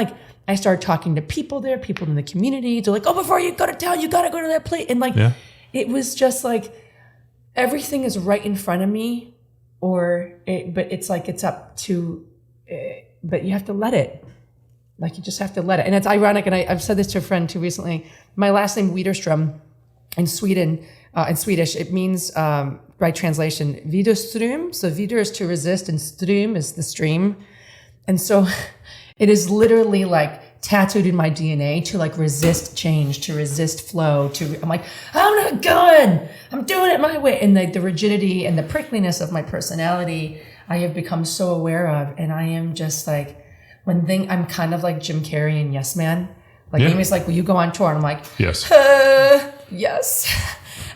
I started talking to people there, people in the community. They're like, "Oh, before you go to town, you got to go to that place." And it was just like everything is right in front of me, but it's like it's up to, but you have to let it. Like you just have to let it. And it's ironic, and I've said this to a friend too recently. My last name Widerstrom in Sweden, in Swedish, it means, by translation, Widerstrom. So Wider is to resist and Ström is the stream. And so it is literally like tattooed in my DNA to like resist change, to resist flow, I'm like, I'm not going, I'm doing it my way. And the rigidity and the prickliness of my personality, I have become so aware of. And I am just like, I'm kind of like Jim Carrey and Yes Man. Like Amy's like, will you go on tour? And I'm like, yes. Yes.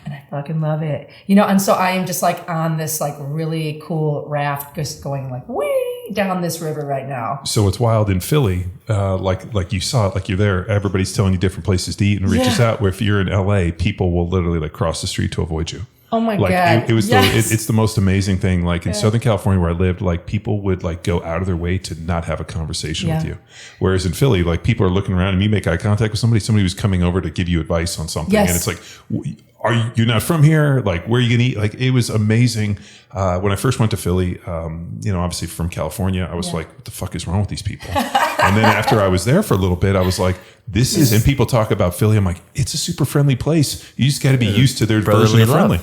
And I fucking love it. You know, and so I am just like on this like really cool raft just going like way down this river right now. So it's wild in Philly, like you saw it, like you're there, everybody's telling you different places to eat and reaches out, where if you're in LA, people will literally like cross the street to avoid you. Oh my like God. It was yes. it's the most amazing thing. Like in Southern California where I lived, like people would like go out of their way to not have a conversation with you. Whereas in Philly, like people are looking around and you make eye contact with somebody was coming over to give you advice on something. Yes. And it's like, you're not from here? Like, where are you going to eat? Like, it was amazing. When I first went to Philly, obviously from California, I was like, what the fuck is wrong with these people? And then after I was there for a little bit, I was like, and people talk about Philly. I'm like, it's a super friendly place. You just got to be used to their version of friendly.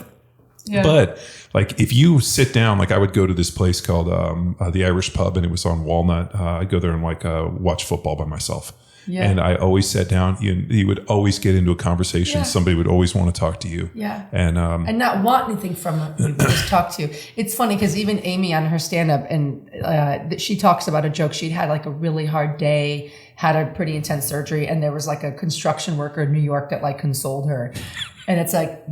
Yeah. But like, if you sit down, like I would go to this place called the Irish Pub, and it was on Walnut. I'd go there and like watch football by myself. Yeah. And I always sat down. You would always get into a conversation. Yeah. Somebody would always want to talk to you. Yeah. And not want anything from you, but just talk to you. It's funny because even Amy on her stand-up, and she talks about a joke. She'd had like a really hard day, had a pretty intense surgery, and there was like a construction worker in New York that like consoled her. And it's like,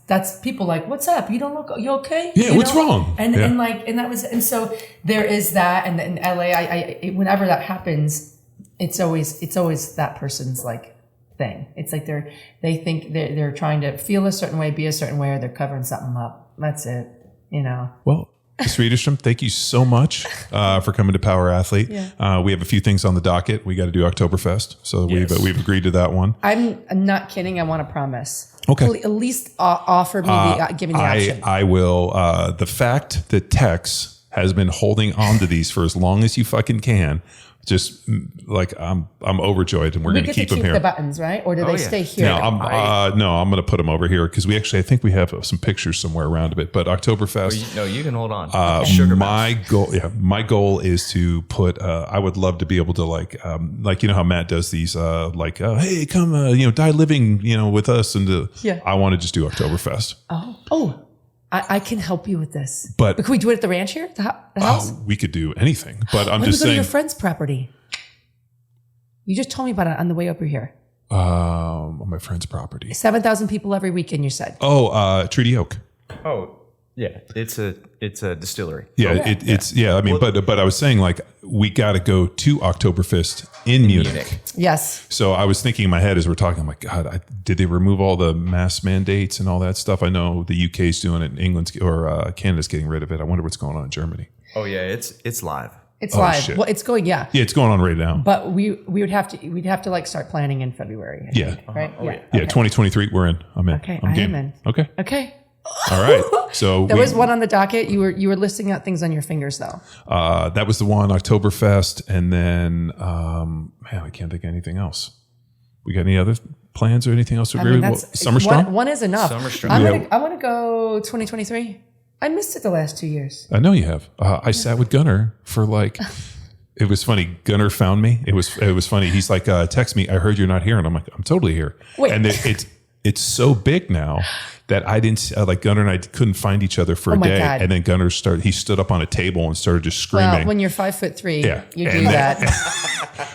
that's people like, what's up? You don't look, you okay? Yeah, what's wrong? And so there is that. And in LA, I whenever that happens, it's always that person's like thing. It's like they think they're trying to feel a certain way, be a certain way, or they're covering something up. That's it, you know? Well, Ms. Widerstrom, thank you so much for coming to Power Athlete. Yeah. We have a few things on the docket. We got to do Oktoberfest, so we've agreed to that one. I'm not kidding. I want to promise. Okay. At least offer me giving the option. I will. The fact that Tex has been holding on to these for as long as you fucking can, just like I'm overjoyed, and we're going to keep them here. The buttons, right? Or do they stay here? No, I'm going to put them over here because I think we have some pictures somewhere around of it. But Oktoberfest. No, you can hold on. My goal is to put. I would love to be able to like you know how Matt does these hey, come die living with us, and I want to just do Oktoberfest. Oh. I can help you with this. But can we do it at the ranch here? The house? We could do anything. But I'm just saying. Go to your saying. friend's property. You just told me about it on the way over here. On my friend's property. 7,000 people every weekend, you said. Treaty Oak. Oh, yeah. It's a distillery. Yeah, it's I mean, but I was saying like we got to go to Oktoberfest in Munich. Yes. So I was thinking in my head as we're talking, I'm like, God, did they remove all the mask mandates and all that stuff? I know the UK's doing it, England's or Canada's getting rid of it. I wonder what's going on in Germany. Oh yeah, it's live. It's live. Shit. Well, it's going. Yeah. Yeah, it's going on right now. But we'd have to like start planning in February. I think, right. Oh, yeah. Yeah. 2023. We're in. I'm in. Okay. I'm game. am in. Okay. All right. So there was one on the docket. You were listing out things on your fingers though. That was the one, Oktoberfest, and then I can't think of anything else. We got any other plans or anything else? Summer Strong? One is enough. Summer Strong. I want to go 2023. I missed it the last 2 years. I know you have. I sat with Gunnar for like. It was funny. Gunnar found me. It was funny. He's like, text me. I heard you're not here, and I'm like, I'm totally here. Wait. And it's so big now that I didn't like Gunnar and I couldn't find each other for a day. God. And then Gunnar he stood up on a table and started just screaming. Well, when you're 5'3", you do that.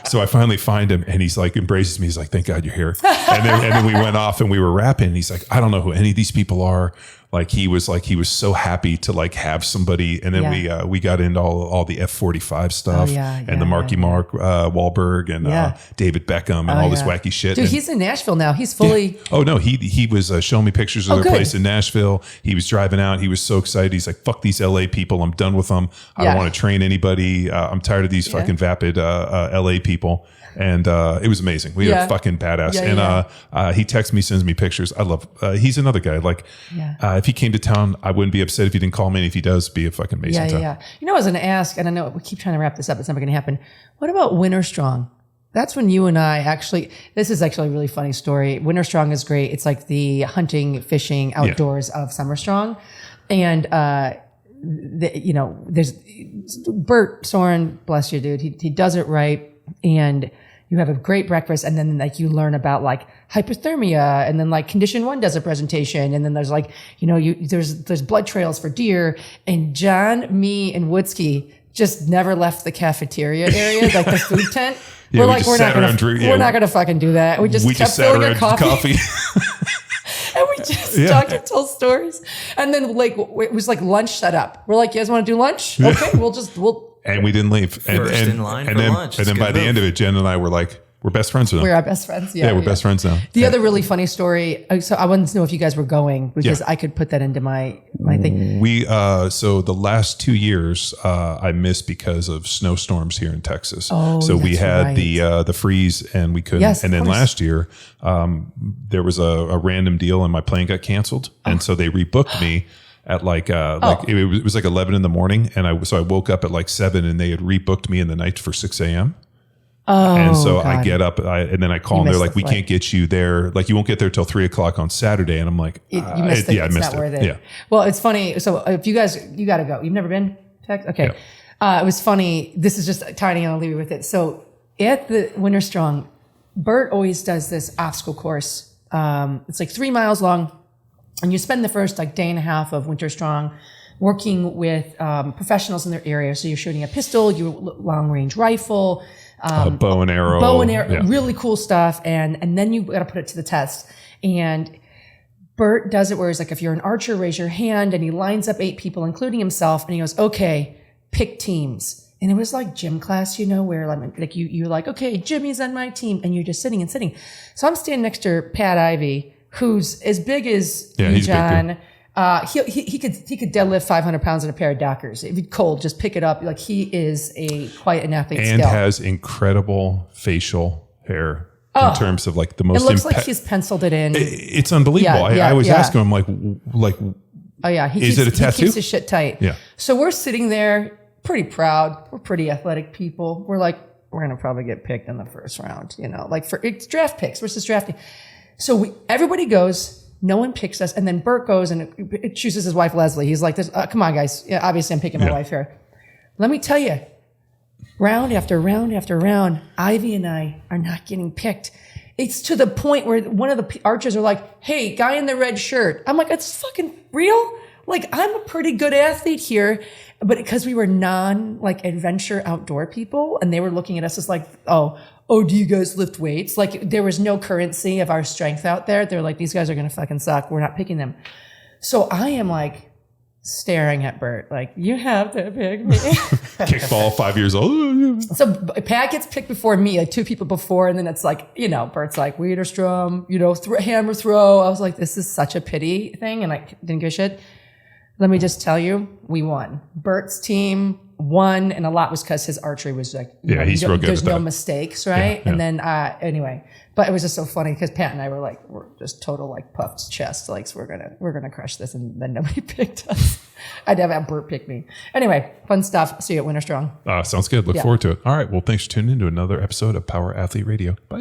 So I finally find him and he's like embraces me. He's like, thank God you're here. And then we went off and we were rapping. And he's like, I don't know who any of these people are. Like he was so happy to like have somebody. And then we got into all the F-45 stuff and the Marky Mark Wahlberg and David Beckham and all this wacky shit. Dude, he's in Nashville now. He's fully. Oh no, he was showing me pictures of their place in Nashville. He was driving out. He was so excited. He's like, fuck these LA people. I'm done with them. I don't want to train anybody. I'm tired of these fucking vapid LA people. And it was amazing. We had a fucking badass. He texts me, sends me pictures. I love. He's another guy. Like, if he came to town, I wouldn't be upset if he didn't call me. And if he does, be a fucking amazing time. You know, I was going to ask, and I know we keep trying to wrap this up. It's never going to happen. What about Winter Strong? that's when you and I actually, this is actually a really funny story. Winter Strong is great. It's like the hunting, fishing, outdoors of Summer Strong. And, there's Bert Soren, bless you, dude. He does it right. And you have a great breakfast. And then like you learn about like hypothermia. And then like Condition 1 does a presentation. And then there's like, there's blood trails for deer. And John, me, and Woodsky just never left the cafeteria area, like the food tent. We're like, we're not gonna fucking do that. We just kept filling our coffee. And we just talked and told stories. And then like, it was like lunch set up. We're like, you guys want to do lunch? Okay, we'll. And we didn't leave. First in line for lunch. And then by the end of it, Jen and I were like, we're best friends with them. We're our best friends. Yeah, we're best friends now. The other really funny story. So I wanted to know if you guys were going because I could put that into my thing. So the last 2 years I missed because of snowstorms here in Texas. Oh, so we had right. the freeze and we couldn't. Yes, and then last year there was a random deal and my plane got canceled, and so they rebooked me. At it was like 11 in the morning, and I woke up at like 7, and they had rebooked me in the night for 6 a.m. Oh, and so God. I get up and then I call them. They're like, we can't get you there. Like, you won't get there till 3:00 on Saturday. And I'm like, you missed it. It's not worth it. Yeah. Well, it's funny. So if you guys, you got to go. You've never been? Okay. Yeah. It was funny. This is just tiny, and I'll leave you with it. So at the Winter Strong, Bert always does this obstacle course. It's like 3 miles long, and you spend the first like day and a half of Winter Strong working with professionals in their area. So you're shooting a pistol, your long range rifle, bow and arrow, really cool stuff. And then you got to put it to the test. And Bert does it where he's like, if you're an archer, raise your hand. And he lines up 8 people, including himself. And he goes, okay, pick teams. And it was like gym class, where like you're like, okay, Jimmy's on my team. And you're just sitting and sitting. So I'm standing next to Pat Ivy, who's as big as you, John. He could deadlift 500 pounds in a pair of Dockers. If he's cold, just pick it up. Like, he is quite an athlete and still. has incredible facial hair in terms of like the most. It looks like he's penciled it in. It's unbelievable. I always ask him, I'm like, oh yeah, is it a tattoo? He keeps his shit tight. Yeah. So we're sitting there, pretty proud. We're pretty athletic people. We're like, we're gonna probably get picked in the first round. Like it's draft picks versus drafting. So everybody goes. No one picks us. And then Bert goes and it chooses his wife, Leslie. He's like, come on, guys. Yeah, obviously, I'm picking my wife here. Let me tell you, round after round after round, Ivy and I are not getting picked. It's to the point where one of the archers are like, hey, guy in the red shirt. I'm like, it's fucking real? Like, I'm a pretty good athlete here. But because we were adventure outdoor people, and they were looking at us as like, oh, do you guys lift weights? Like, there was no currency of our strength out there. They're like, these guys are going to fucking suck. We're not picking them. So I am like staring at Bert, like, you have to pick me. Kickball, 5 years old. So Pat gets picked before me, like 2 people before. And then it's like, Bert's like, Widerstrom, hammer throw. I was like, this is such a pity thing. And I didn't give a shit. Let me just tell you, we won. Bert's team won, and a lot was because his archery was like, he's real good. There's no mistakes, right? Yeah. And then anyway, but it was just so funny because Pat and I were just total like puffed chest, like, so we're gonna crush this, and then nobody picked us. I'd have Bert pick me. Anyway, fun stuff. See you at Winter Strong. Sounds good. Look forward to it. All right. Well, thanks for tuning in to another episode of Power Athlete Radio. Bye.